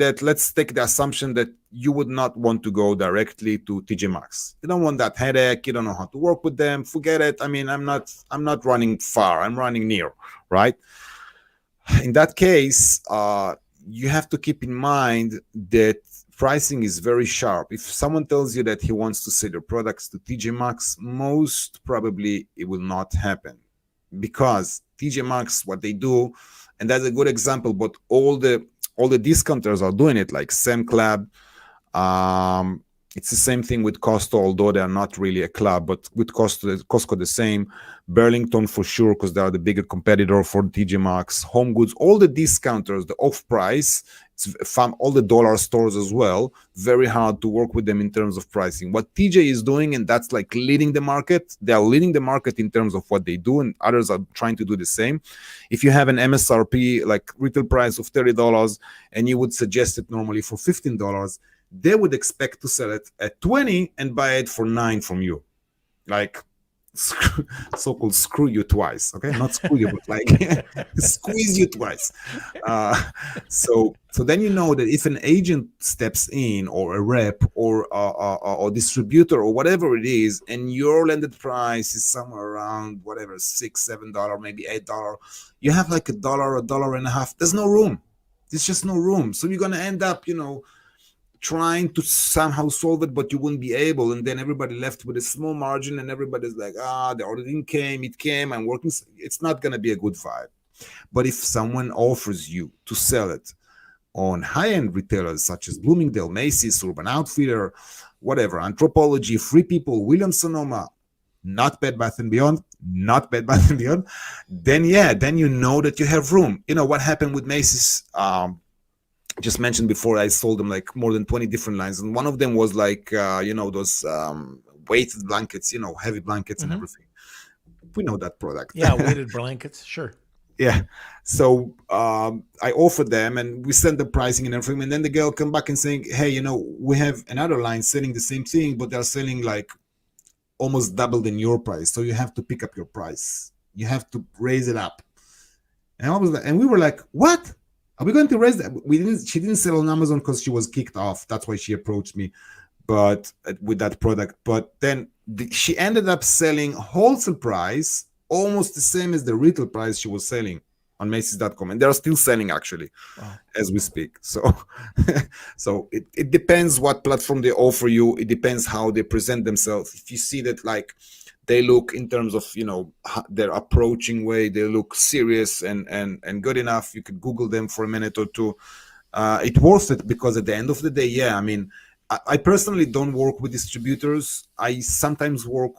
the assumption that you would not want to go directly to TJ Maxx. You don't want that headache. You don't know how to work with them. Forget it. I mean, I'm not running far. I'm running near, right? In that case, you have to keep in mind that pricing is very sharp. If someone tells you that he wants to sell your products to TJ Maxx, most probably it will not happen, because TJ Maxx, what they do, and that's a good example, but all the discounters are doing it, like Sam Club. It's the same thing with Costco, although they are not really a club, but with Costco the same. Burlington for sure, because they are the bigger competitor for TJ Maxx. Home Goods, all the discounters, the off-price, all the dollar stores as well. Very hard to work with them in terms of pricing. What TJ is doing, and that's like leading the market. They are leading the market in terms of what they do, and others are trying to do the same. If you have an MSRP, like retail price of $30, and you would suggest it normally for $15, they would expect to sell it at 20 and buy it for 9 from you. Like, so-called screw you twice. Okay, not screw you, but like squeeze you twice. So then you know that if an agent steps in, or a rep, or a distributor, or whatever it is, and your landed price is somewhere around whatever, $6-7, maybe $8, you have like $1.50. There's no room. There's just no room. So you're gonna end up, trying to somehow solve it, but you wouldn't be able, and then everybody left with a small margin, and everybody's like, the order didn't came, it came, I'm working. It's not going to be a good vibe. But if someone offers you to sell it on high-end retailers such as Bloomingdale, Macy's, Urban Outfitter, whatever, Anthropology, Free People, Williams-Sonoma, not Bed Bath & Beyond, not Bed Bath & Beyond, then you know that you have room. You know what happened with Macy's, just mentioned before, I sold them like more than 20 different lines. And one of them was like, those weighted blankets, heavy blankets and everything. We know that product. Yeah, weighted blankets, sure. Yeah. So I offered them and we sent the pricing and everything. And then the girl come back and saying, hey, we have another line selling the same thing, but they're selling like almost double than your price. So you have to pick up your price. You have to raise it up. And I was like, and we were like, what? Are we going to raise that? She didn't sell on Amazon because she was kicked off. That's why she approached me, but with that product. But then she ended up selling wholesale price almost the same as the retail price she was selling on Macy's.com, and they're still selling actually as we speak. So, so it depends what platform they offer you. It depends how they present themselves. If you see that like they look in terms of their approaching way, they look serious and good enough, you could Google them for a minute or two. It's worth it because at the end of the day, I mean, I personally don't work with distributors. I sometimes work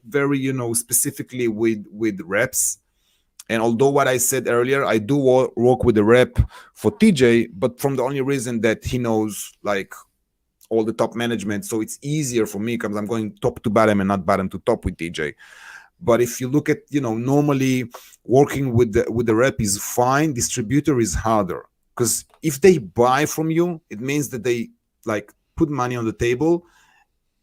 very specifically with reps. And although what I said earlier, I do work with a rep for TJ, but from the only reason that he knows like all the top management, so it's easier for me because I'm going top to bottom and not bottom to top with TJ. But if you look at normally working with the rep is fine, distributor is harder, because if they buy from you, it means that they like put money on the table,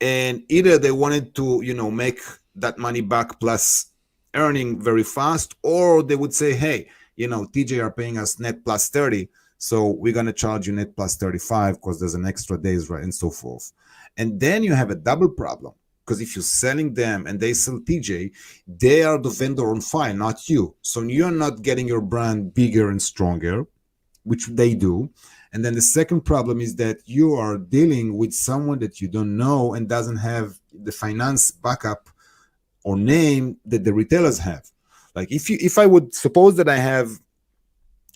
and either they wanted to make that money back plus earning very fast, or they would say, hey, TJ are paying us net plus 30, so we're going to charge you net plus 35 because there's an extra days, right, and so forth. And then you have a double problem, because if you're selling them and they sell TJ, they are the vendor on file, not you. So you're not getting your brand bigger and stronger, which they do. And then the second problem is that you are dealing with someone that you don't know and doesn't have the finance backup or name that the retailers have. Like if I would suppose that I have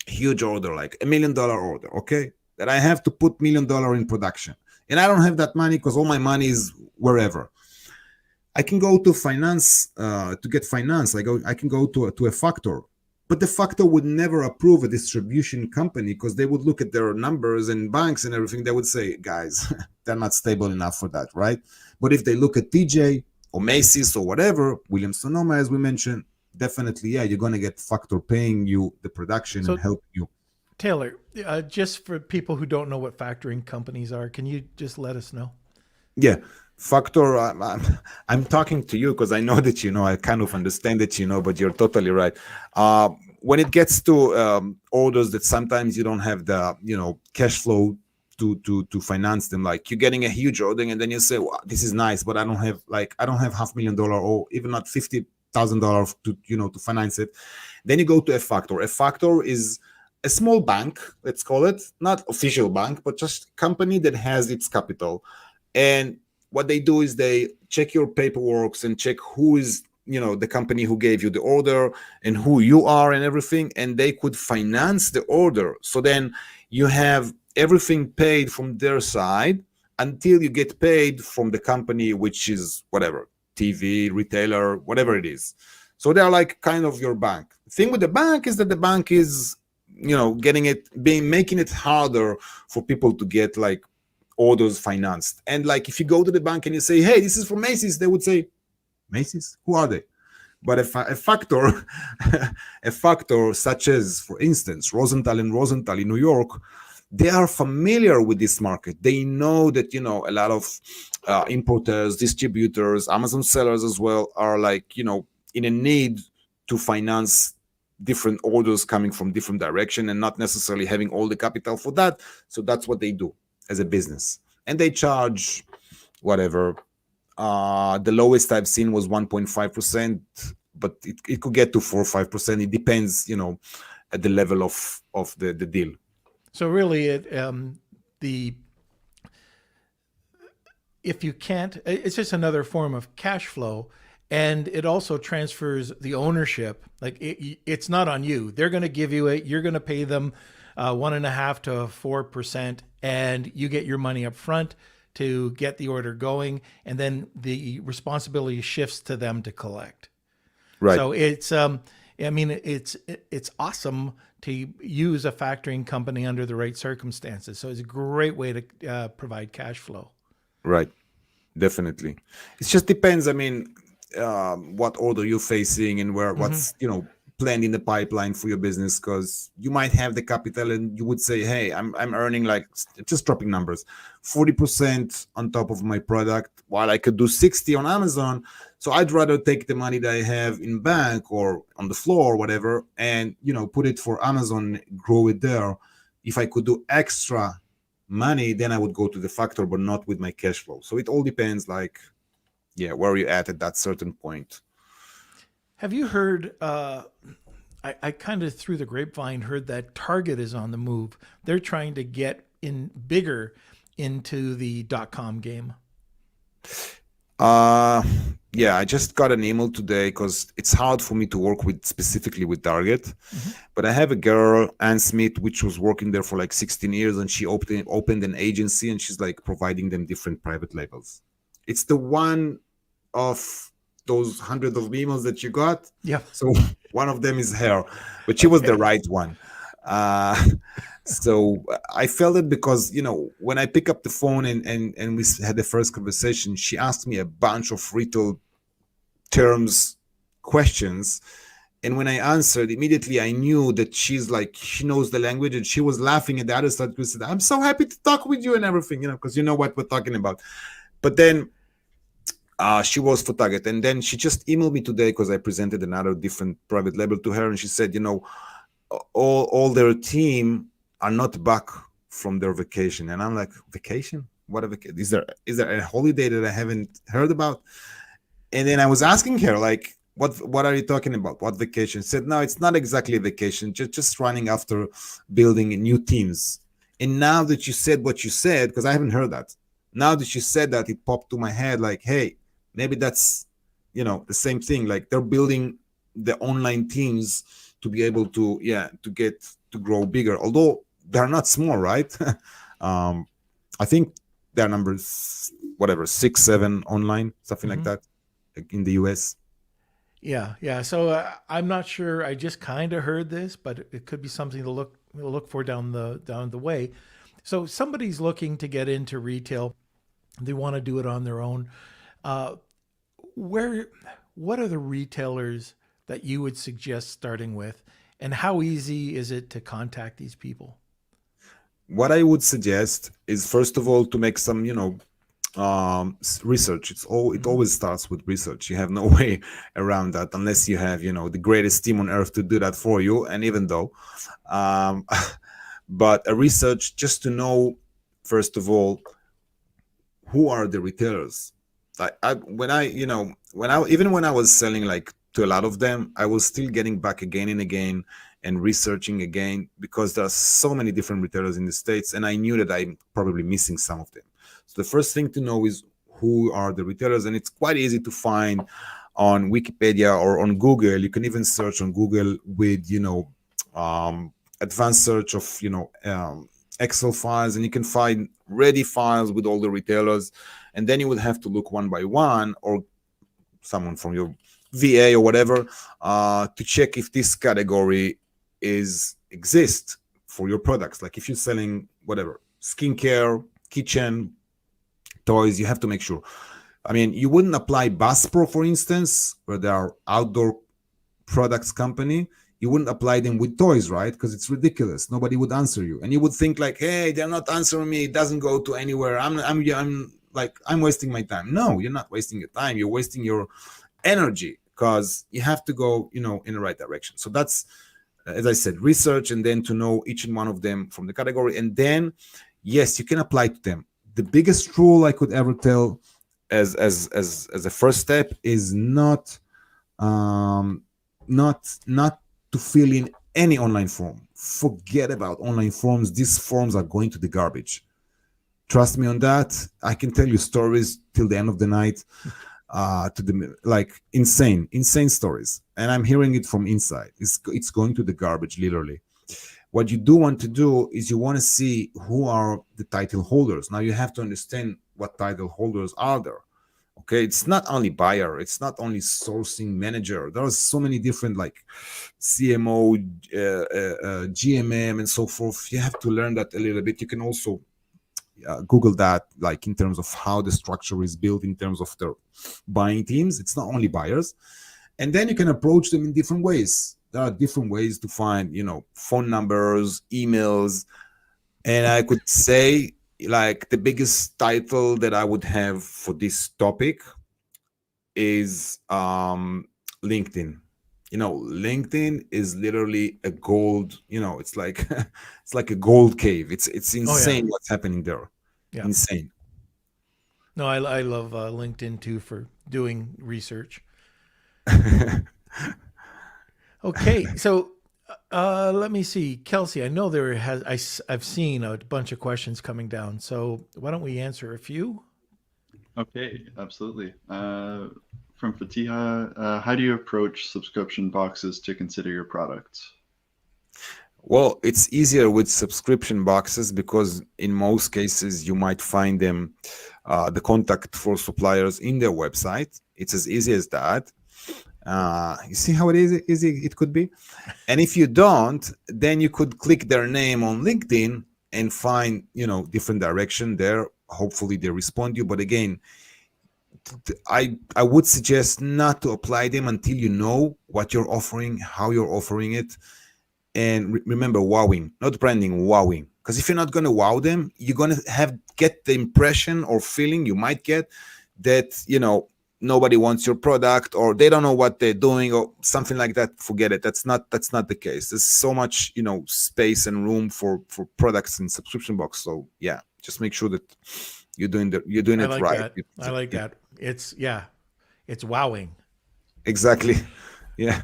a huge order, like $1 million order, okay, that I have to put $1 million in production, and I don't have that money because all my money is wherever. I can go to finance to get finance. I can go to a factor, but the factor would never approve a distribution company because they would look at their numbers and banks and everything. They would say, guys, they're not stable enough for that, right? But if they look at TJ or Macy's or whatever, Williams-Sonoma, as we mentioned, definitely, you're going to get factor paying you the production and help you. Taylor, just for people who don't know what factoring companies are, can you just let us know? Yeah. Factor, I'm talking to you because I know that I kind of understand that but you're totally right. When it gets to orders that sometimes you don't have the cash flow to finance them, like you're getting a huge order and then you say, wow, this is nice, but I don't have $500,000 or even not $50,000 to finance it. Then you go to a factor. A factor is a small bank, let's call it, not official bank, but just a company that has its capital. And what they do is they check your paperwork and check who is, the company who gave you the order and who you are and everything, and they could finance the order. So then you have everything paid from their side until you get paid from the company, which is whatever, TV, retailer, whatever it is. So they're like kind of your bank. The thing with the bank is that the bank is, making it harder for people to get like orders financed. And like if you go to the bank and you say, hey, this is from Macy's, they would say, Macy's? Who are they? But a factor, a factor such as, for instance, Rosenthal in New York, they are familiar with this market. They know that, a lot of importers, distributors, Amazon sellers as well are like, in a need to finance different orders coming from different direction and not necessarily having all the capital for that. So that's what they do as a business. And they charge whatever. The lowest I've seen was 1.5%, but it could get to 4 or 5%. It depends, at the level of the deal. So really, if you can't, it's just another form of cash flow, and it also transfers the ownership. Like it's not on you. They're going to give you it. You're going to pay them 1.5 to 4%, and you get your money up front to get the order going, and then the responsibility shifts to them to collect. Right. So it's awesome to use a factoring company under the right circumstances. So it's a great way to provide cash flow. Right. Definitely. It just depends. I mean, what order you're facing and what's planned in the pipeline for your business, because you might have the capital and you would say, hey, I'm earning, like, just dropping numbers, 40% on top of my product, while I could do 60 on Amazon. So I'd rather take the money that I have in bank or on the floor or whatever, and put it for Amazon, grow it there. If I could do extra money, then I would go to the factor, but not with my cash flow. So it all depends, like, where you're at that certain point. Have you heard, I kind of through the grapevine heard that Target is on the move. They're trying to get in bigger into the .com game. I just got an email today because it's hard for me to work specifically with Target. But I have a girl, Ann Smith, which was working there for like 16 years, and she opened an agency, and she's like providing them different private labels. It's the one of those hundreds of emails that you got. Yeah. So one of them is her, but she was the right one. So I felt it because, when I pick up the phone and we had the first conversation, she asked me a bunch of retail terms questions. And when I answered, immediately I knew that she's like, she knows the language, and she was laughing at the other side. She said, I'm so happy to talk with you and everything, because you know what we're talking about. But then she was for Target. And then she just emailed me today because I presented another different private label to her. And she said, all their team are not back from their vacation. And I'm like, vacation? What a vacation? Is there a holiday that I haven't heard about? And then I was asking her, like, what are you talking about? What vacation? She said, no, it's not exactly a vacation, just running after building new teams. And now that you said what you said, because I haven't heard that, now that you said that, it popped to my head like, hey, maybe that's, the same thing. Like, they're building the online teams to be able to, to grow bigger. Although they're not small, right? I think their numbers, 6, 7 online, something like that, in the US. Yeah. So I'm not sure. I just kind of heard this, but it could be something to look for down the way. So somebody's looking to get into retail. They want to do it on their own. What are the retailers that you would suggest starting with, and how easy is it to contact these people? What I would suggest is, first of all, to make some, research. It always starts with research. You have no way around that unless you have, the greatest team on earth to do that for you. And even though, but a research just to know, first of all, who are the retailers? When I was selling like to a lot of them, I was still getting back again and again and researching again, because there are so many different retailers in the States, and I knew that I'm probably missing some of them. So the first thing to know is who are the retailers, and it's quite easy to find on Wikipedia or on Google. You can even search on Google with, advanced search of, Excel files, and you can find ready files with all the retailers. And then you would have to look one by one, or someone from your VA or whatever, to check if this category exists for your products. Like if you're selling whatever, skincare, kitchen, toys, you have to make sure. I mean, you wouldn't apply Bass Pro, for instance, where they are outdoor products company. You wouldn't apply them with toys, right? Because it's ridiculous. Nobody would answer you, and you would think like, "Hey, they're not answering me. It doesn't go to anywhere. I'm wasting my time." No, you're not wasting your time. You're wasting your energy, because you have to go, in the right direction. So that's, as I said, research, and then to know each and one of them from the category, and then, yes, you can apply to them. The biggest rule I could ever tell as a first step is not to fill in any online form. Forget about online forms. These forms are going to the garbage. Trust me on that. I can tell you stories till the end of the night, insane stories, and I'm hearing it from inside. It's going to the garbage, literally. What you do want to do is you want to see who are the title holders. Now you have to understand what title holders are there. Okay, it's not only buyer, it's not only sourcing manager. There are so many different like CMO, GMM, and so forth. You have to learn that a little bit. You can also Google that, like in terms of how the structure is built in terms of their buying teams. It's not only buyers, and then you can approach them in different ways. There are different ways to find, phone numbers, emails, and I could say like the biggest title that I would have for this topic is LinkedIn. LinkedIn is literally a gold, it's like it's like a gold cave. It's insane what's happening there. Yeah. Insane. No, I love LinkedIn too for doing research. Okay, so let me see, Kelsey. I know I've seen a bunch of questions coming down. So why don't we answer a few? Okay, absolutely. From Fatiha, how do you approach subscription boxes to consider your product? Well, it's easier with subscription boxes because in most cases you might find them, the contact for suppliers in their website. It's as easy as that. You see how easy it could be? And if you don't, then you could click their name on LinkedIn and find, different direction there. Hopefully they respond to you. But again, I would suggest not to apply them until you know what you're offering, how you're offering it. And remember, wowing, not branding, wowing. Because if you're not going to wow them, you're going to get the impression or feeling you might get that, nobody wants your product, or they don't know what they're doing, or something like that. Forget it. That's not the case. There's so much, space and room for products in subscription box. So yeah, just make sure that you're doing it right. I like that. It's wowing. Exactly. Yeah.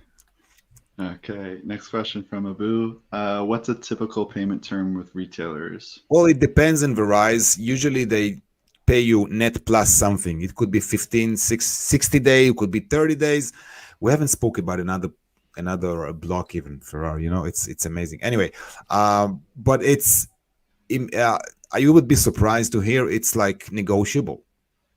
Okay, next question from Abu. What's a typical payment term with retailers? Well, it depends and varies. Usually they pay you net plus something. It could be 60 days, it could be 30 days. We haven't spoken about another block even, Farrar, it's amazing. Anyway, but you would be surprised to hear it's like negotiable.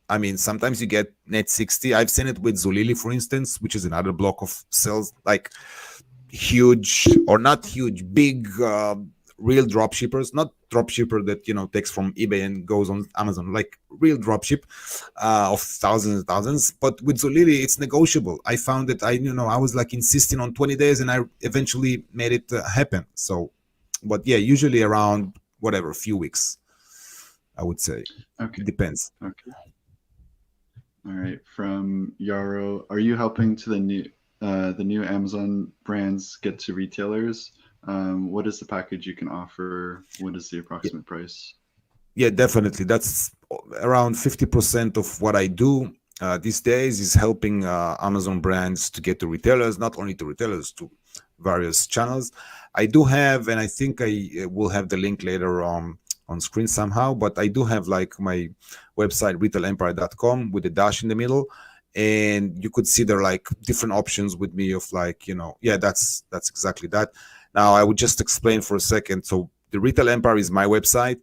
I mean, sometimes you get net 60. I've seen it with Zulily, for instance, which is another block of sales, like huge or not huge, big, real drop shippers, not drop shipper that takes from eBay and goes on Amazon, like real drop ship of thousands and thousands. But with Zulily, it's negotiable. I found that I was like insisting on 20 days and I eventually made it happen. So, but yeah, usually around a few weeks, I would say. Okay. It depends. Okay. All right. From Yaro, are you helping to the new Amazon brands get to retailers? What is the package you can offer? What is the approximate price? Yeah, definitely. That's around 50% of what I do these days is helping Amazon brands to get to retailers, not only to retailers, to various channels. I do have, and I think I will have the link later on screen somehow, but I do have like my website, retailempire.com, with a dash in the middle. And you could see there like different options with me of like, that's exactly that. Now, I would just explain for a second. So the Retail Empire is my website.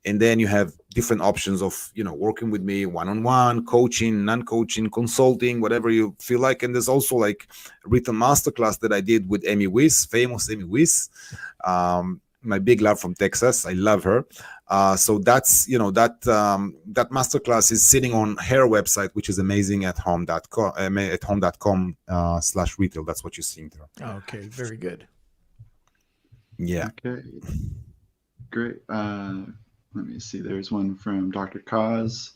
And then you have different options of, working with me one-on-one, coaching, non-coaching, consulting, whatever you feel like. And there's also like a retail masterclass that I did with Amy Weiss, famous Amy Weiss, my big love from Texas. I love her. So that's, that masterclass is sitting on her website, which is amazing, at home.com/retail. That's what you're seeing there. Okay, very good. Yeah. Okay, great. Let me see. There's one from Dr. Kaz.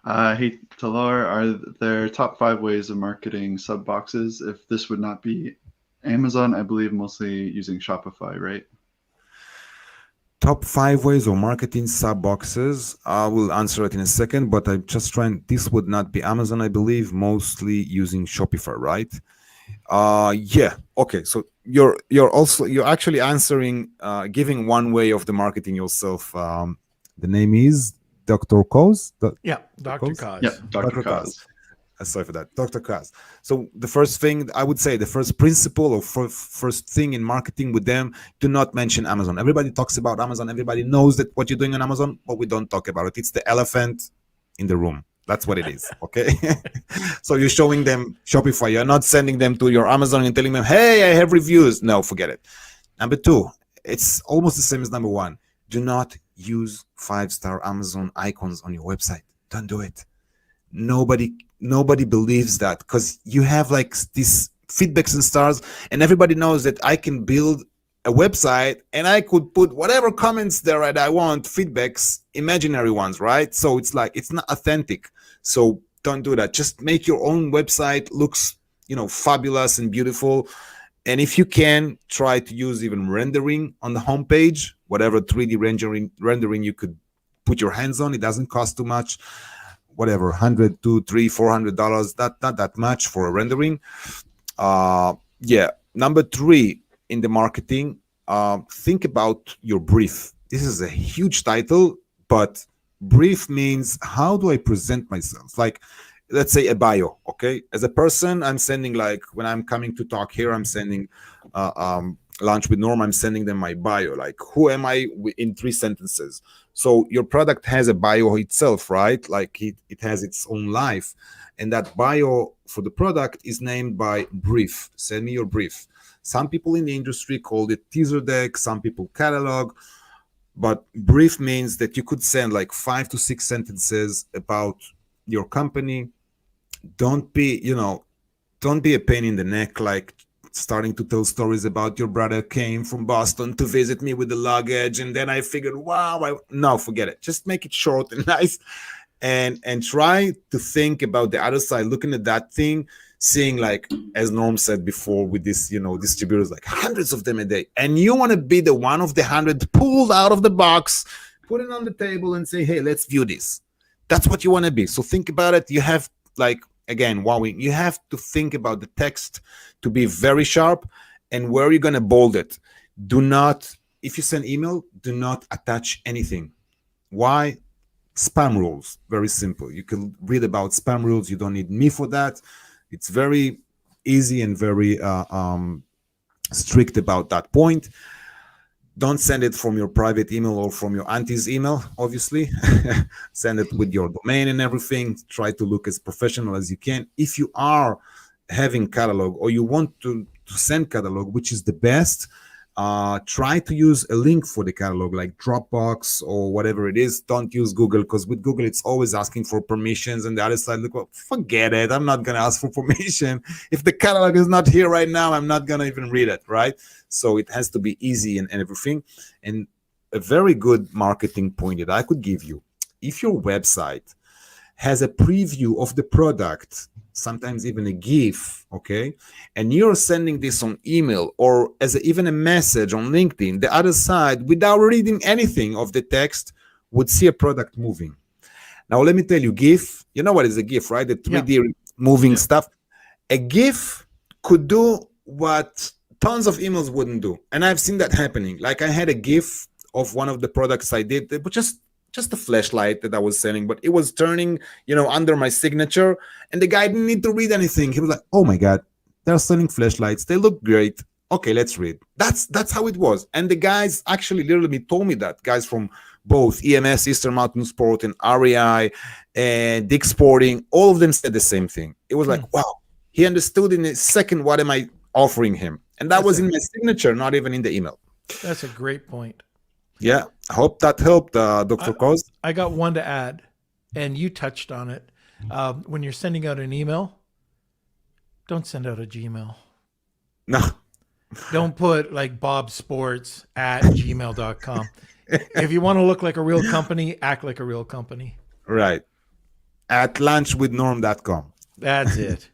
Hey, Talar, are there top 5 ways of marketing sub boxes? If this would not be Amazon, I believe mostly using Shopify, right? Top 5 ways of marketing sub boxes. I will answer it in a second, but I'm just trying. This would not be Amazon, I believe, mostly using Shopify, right? Yeah. Okay. So you're actually answering, giving one way of the marketing yourself. The name is Dr. Koz. Yeah, Dr. Koz. Yeah, Dr. Koz. Sorry for that, Dr. Kaz. So the first thing I would say, the first principle or first thing in marketing with them, do not mention Amazon. Everybody talks about Amazon. Everybody knows that what you're doing on Amazon, but we don't talk about it. It's the elephant in the room. That's what it is. Okay. So you're showing them Shopify. You're not sending them to your Amazon and telling them, hey, I have reviews. No, forget it. Number two, it's almost the same as number one. Do not use 5-star Amazon icons on your website. Don't do it. Nobody believes that, because you have like these feedbacks and stars, and everybody knows that I can build a website and I could put whatever comments there that I want, feedbacks, imaginary ones, right? So it's like, it's not authentic. So don't do that. Just make your own website looks, fabulous and beautiful. And if you can, try to use even rendering on the homepage, whatever 3D rendering you could put your hands on. It doesn't cost too much. Whatever, $100, $200, $300, $400, not that much for a rendering. Number three in the marketing, think about your brief. This is a huge title, but brief means, how do I present myself? Like, let's say a bio, okay? As a person, I'm sending, like, when I'm coming to talk here, I'm sending Lunch with Norm, I'm sending them my bio, like, who am I in 3 sentences. So your product has a bio itself, right? Like it has its own life. And that bio for the product is named by brief. Send me your brief. Some people in the industry called it teaser deck, some people catalog, but brief means that you could send like 5 to 6 sentences about your company. Don't be a pain in the neck, like starting to tell stories about your brother came from Boston to visit me with the luggage, and then I figured, no, forget it. Just make it short and nice, and try to think about the other side, looking at that thing, seeing, like, as Norm said before, with this, distributors, like hundreds of them a day, and you want to be the one of the 100 pulled out of the box, put it on the table and say, hey, let's view this. That's what you want to be. So think about it. You have, like, again, you have to think about the text to be very sharp, and where you're going to bold it. Do not, if you send email, do not attach anything. Why? Spam rules. Very simple. You can read about spam rules. You don't need me for that. It's very easy and very strict about that point. Don't send it from your private email or from your auntie's email, obviously. Send it with your domain and everything. Try to look as professional as you can. If you are having catalog, or you want to send catalog, which is the best, try to use a link for the catalog, like Dropbox or whatever it is. Don't use Google, because with Google, it's always asking for permissions. And the other side, look, well, forget it. I'm not going to ask for permission. If the catalog is not here right now, I'm not going to even read it, right? So it has to be easy and everything. And a very good marketing point that I could give you, if your website has a preview of the product, sometimes even a GIF, okay, and you're sending this on email or as even a message on LinkedIn, the other side, without reading anything of the text, would see a product moving. Now, let me tell you, GIF, you know what is a GIF, right? The 3D moving stuff. A GIF could do what tons of emails wouldn't do. And I've seen that happening. Like, I had a GIF of one of the products I did, but just a flashlight that I was selling, but it was turning, under my signature, and the guy didn't need to read anything. He was like, oh my God, they're selling flashlights. They look great. Okay, let's read. That's how it was. And the guys actually literally told me that. Guys from both EMS, Eastern Mountain Sport, and REI, and Dick Sporting, all of them said the same thing. It was like, wow, he understood in a second what am I offering him. And that was in my signature, not even in the email. That's a great point. Yeah, I hope that helped, Dr. Koz. I got one to add, and you touched on it. When you're sending out an email, don't send out a Gmail. No. Don't put like bobsports@gmail.com. If you want to look like a real company, act like a real company. Right. At lunchwithnorm.com. That's it.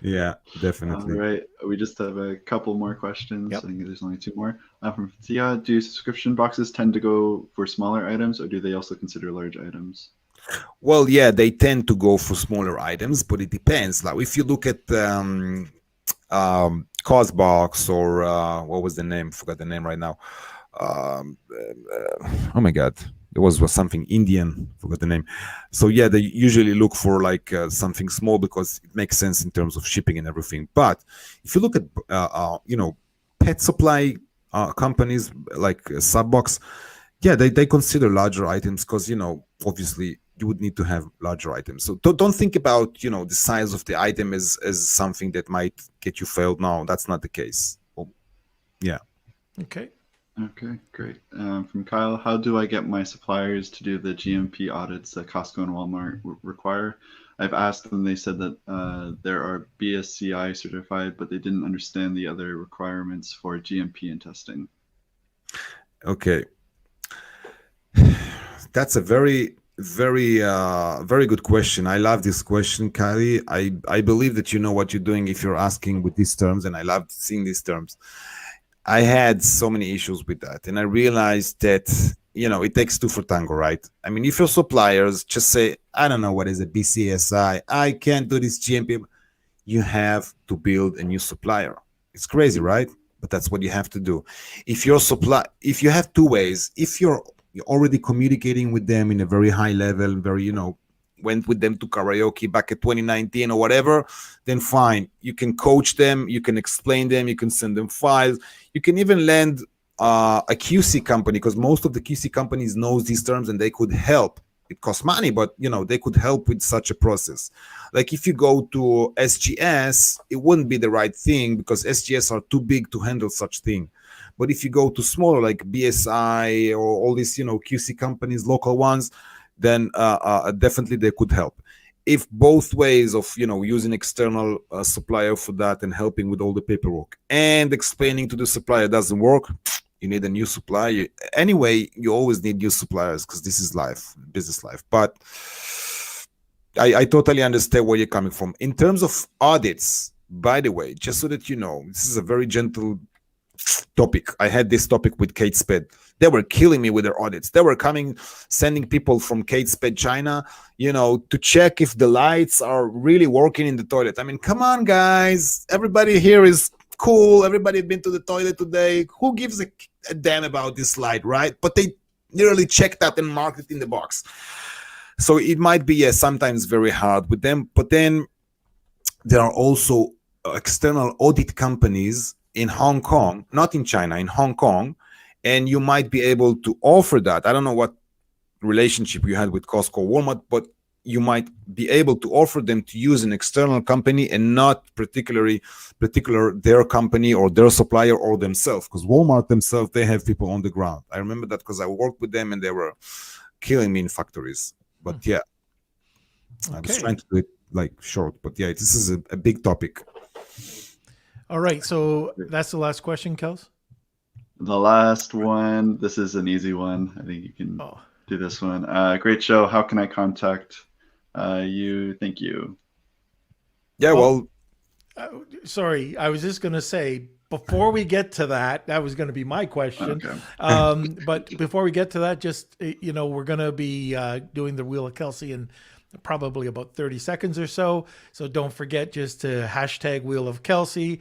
Yeah, definitely. All right. We just have a couple more questions. Yep. I think there's only 2 more. From Fatia, do subscription boxes tend to go for smaller items, or do they also consider large items? Well, yeah, they tend to go for smaller items, but it depends. Like, if you look at Costbox or what was the name? Forgot the name right now. Oh my God, There was something Indian, forgot the name. So yeah, they usually look for like something small because it makes sense in terms of shipping and everything. But if you look at pet supply companies like Subbox, yeah, they consider larger items because obviously you would need to have larger items. So don't think about the size of the item as something that might get you failed. No, that's not the case. Well, yeah. Okay. Okay, great. From Kyle, how do I get my suppliers to do the GMP audits that Costco and Walmart require? I've asked them, they said that there are BSCI certified, but they didn't understand the other requirements for GMP and testing. Okay. That's a very good question. I love this question, Kylie. I believe that you know what you're doing if you're asking with these terms, and I love seeing these terms. I had so many issues with that, and I realized that it takes two for tango, right? I mean, if your suppliers just say, I don't know what is a BCSI, I can't do this GMP, you have to build a new supplier. It's crazy, right? But that's what you have to do. If you have two ways, if you're already communicating with them in a very high level, very went with them to karaoke back at 2019 or whatever, then fine. You can coach them, you can explain them, you can send them files, you can even land a QC company, because most of the QC companies knows these terms and they could help. It costs money, but they could help with such a process. Like if you go to SGS, it wouldn't be the right thing because SGS are too big to handle such thing. But if you go to smaller like BSI or all these QC companies, local ones, then definitely they could help. If both ways of using external supplier for that and helping with all the paperwork and explaining to the supplier doesn't work, you need a new supplier. Anyway, you always need new suppliers because this is life, business life. But I totally understand where you're coming from. In terms of audits, by the way, just so that you know, this is a very gentle topic. I had this topic with Kate Spade. They were killing me with their audits. They were sending people from Kate Spade, China, to check if the lights are really working in the toilet. I mean, come on, guys. Everybody here is cool. Everybody been to the toilet today. Who gives a damn about this light, right? But they literally checked that and marked it in the box. So it might be sometimes very hard with them. But then there are also external audit companies in Hong Kong, not in China, in Hong Kong, and you might be able to offer that. I don't know what relationship you had with Costco or Walmart, but you might be able to offer them to use an external company and not particular their company or their supplier or themselves, because Walmart themselves, they have people on the ground. I remember that because I worked with them and they were killing me in factories. But yeah, I was trying to do it like short, but yeah, this is a big topic. All right, so that's the last question, Kels? The last one, this is an easy one. I think you can do this one. Great show. How can I contact you? Thank you. Yeah, well, sorry, I was just going to say, before we get to that, that was going to be my question. Okay. But before we get to that, just, we're going to be doing the Wheel of Kelsey in probably about 30 seconds or so. So don't forget just to hashtag Wheel of Kelsey,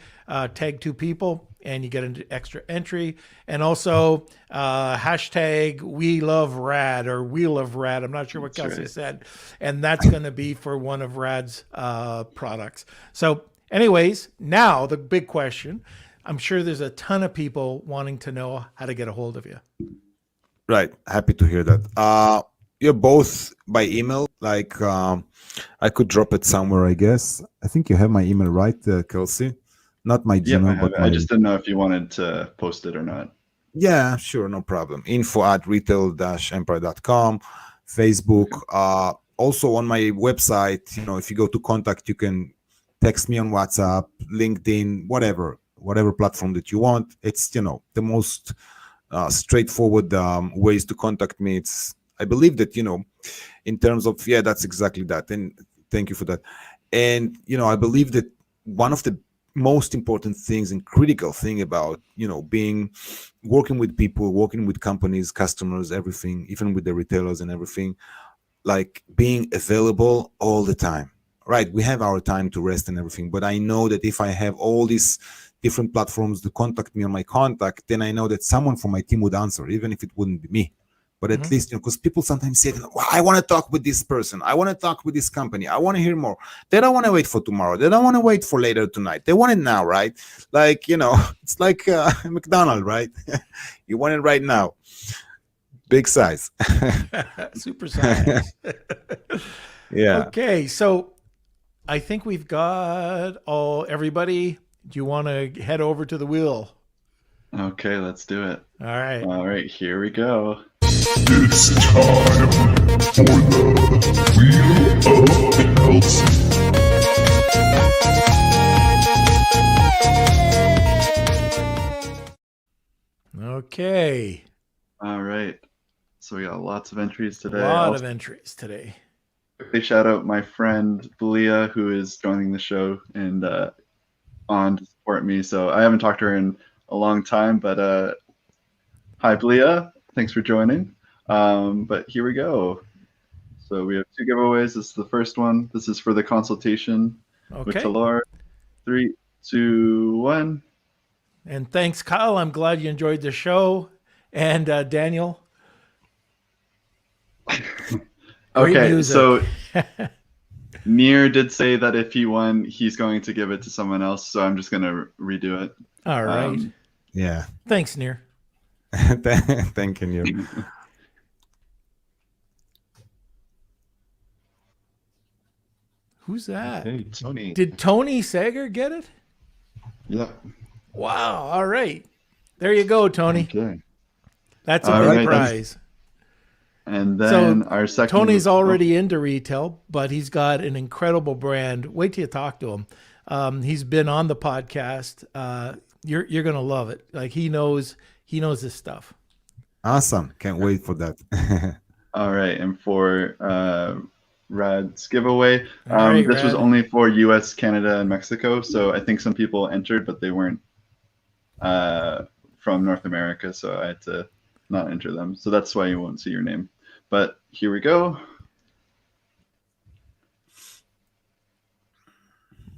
tag 2 people, and you get an extra entry. And also hashtag We Love Rad or Wheel of Rad. I'm not sure what Kelsey said. And that's going to be for one of Rad's products. So anyways, now the big question. I'm sure there's a ton of people wanting to know how to get a hold of you. Right. Happy to hear that. You're both by email. Like I could drop it somewhere, I guess. I think you have my email, right, Kelsey? Not my Gmail, but I just didn't know if you wanted to post it or not. Yeah, sure, no problem. info@retail-empire.com, Facebook. Also on my website, if you go to contact, you can text me on WhatsApp, LinkedIn, whatever platform that you want. It's the most straightforward ways to contact me. I believe that in terms of that's exactly that, and thank you for that. And I believe that one of the most important things and critical thing about working with people, working with companies, customers, everything, even with the retailers and everything, like being available all the time. Right, we have our time to rest and everything, but I know that if I have all these different platforms to contact me on my contact, then I know that someone from my team would answer, even if it wouldn't be me. but at least, because people sometimes say, well, I want to talk with this person, I want to talk with this company, I want to hear more. They don't want to wait for tomorrow, they don't want to wait for later tonight, they want it now, right? Like, it's like McDonald's, right? You want it right now, big size. Super size. Yeah. Okay, so I think we've got everybody. Do you want to head over to the wheel? Okay, let's do it. All right. All right, here we go. It's time for the Wheel of Kelsey. Okay. All right. So we got lots of entries A today. lot of entries today. quickly shout out my friend Belia, who is joining the show and on to support me. So I haven't talked to her in a long time, but hi Belia, thanks for joining. But here we go. So we have two giveaways. This is the first one. This is for the consultation with Okay. Talor. 3, 2, 1. And thanks, Kyle. I'm glad you enjoyed the show. And Daniel. Great Okay, music. so Nir did say that if he won, he's going to give it to someone else. So I'm just going to redo it. All right. Yeah. Thanks, Nir. Thank you. Who's that? Hey, Tony. Did Tony Sager get it? Yeah. Wow. All right. There you go, Tony. Okay. That's a All big right, prize. And then So, our second. Tony's already into retail, but he's got an incredible brand. Wait till you talk to him. He's been on the podcast. You're gonna love it. Like he knows his stuff. Awesome. Can't wait for that. All right, and for Rad's giveaway, All right, this was Rad. only for U.S., Canada, and Mexico. So I think some people entered, but they weren't from North America, so I had to not enter them. So that's why you won't see your name. But here we go.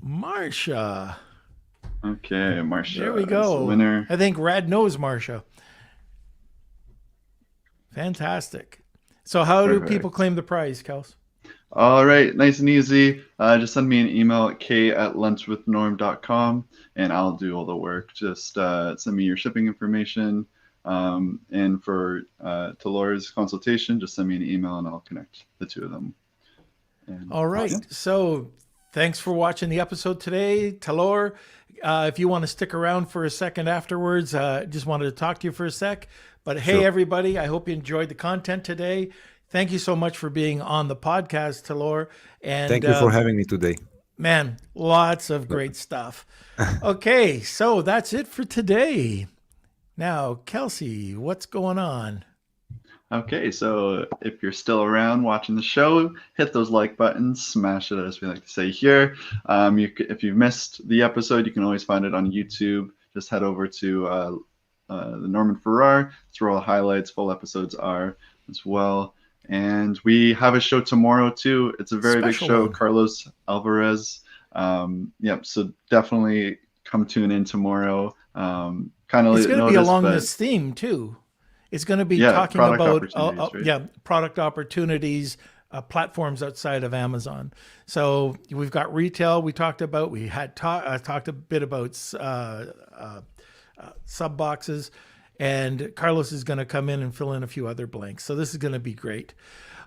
Marsha. Okay, Marsha. There we is go. the winner. I think Rad knows Marsha. Fantastic. So how do Perfect. people claim the prize, Kels? All right, nice and easy. Just send me an email at k@lunchwithnorm.com, and I'll do all the work. Just send me your shipping information. And for Talor's consultation, just send me an email, and I'll connect the two of them. And All right. awesome. So thanks for watching the episode today, Talor. If you want to stick around for a second afterwards, just wanted to talk to you for a sec. But hey, Sure. everybody, I hope you enjoyed the content today. Thank you so much for being on the podcast, Talor. And Thank you for having me today. man, lots of great stuff. Okay, so that's it for today. Now, Kelsey, what's going on? Okay, so if you're still around watching the show, hit those like buttons, smash it, as we like to say here. If you've missed the episode, you can always find it on YouTube. Just head over to the Norman Farrar. That's where all the highlights, full episodes are as well. And we have a show tomorrow too. It's a very Special big show. one. Carlos Alvarez. Yep. So definitely come tune in tomorrow. Kind of It's going to be notice, along but this theme too. It's going to be Yeah, talking product about opportunities, right? product opportunities, platforms outside of Amazon. So we've got retail. We talked about. We had talked a bit about sub boxes, and Carlos is going to come in and fill in a few other blanks. So this is going to be great.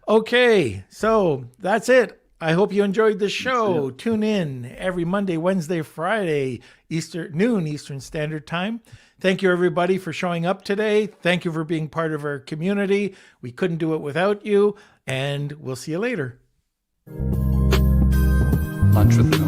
Okay, so that's it. I hope you enjoyed the show. Tune in every Monday, Wednesday, Friday, noon Eastern Standard Time. Thank you, everybody, for showing up today. Thank you for being part of our community. We couldn't do it without you, and we'll see you later. Lunch with the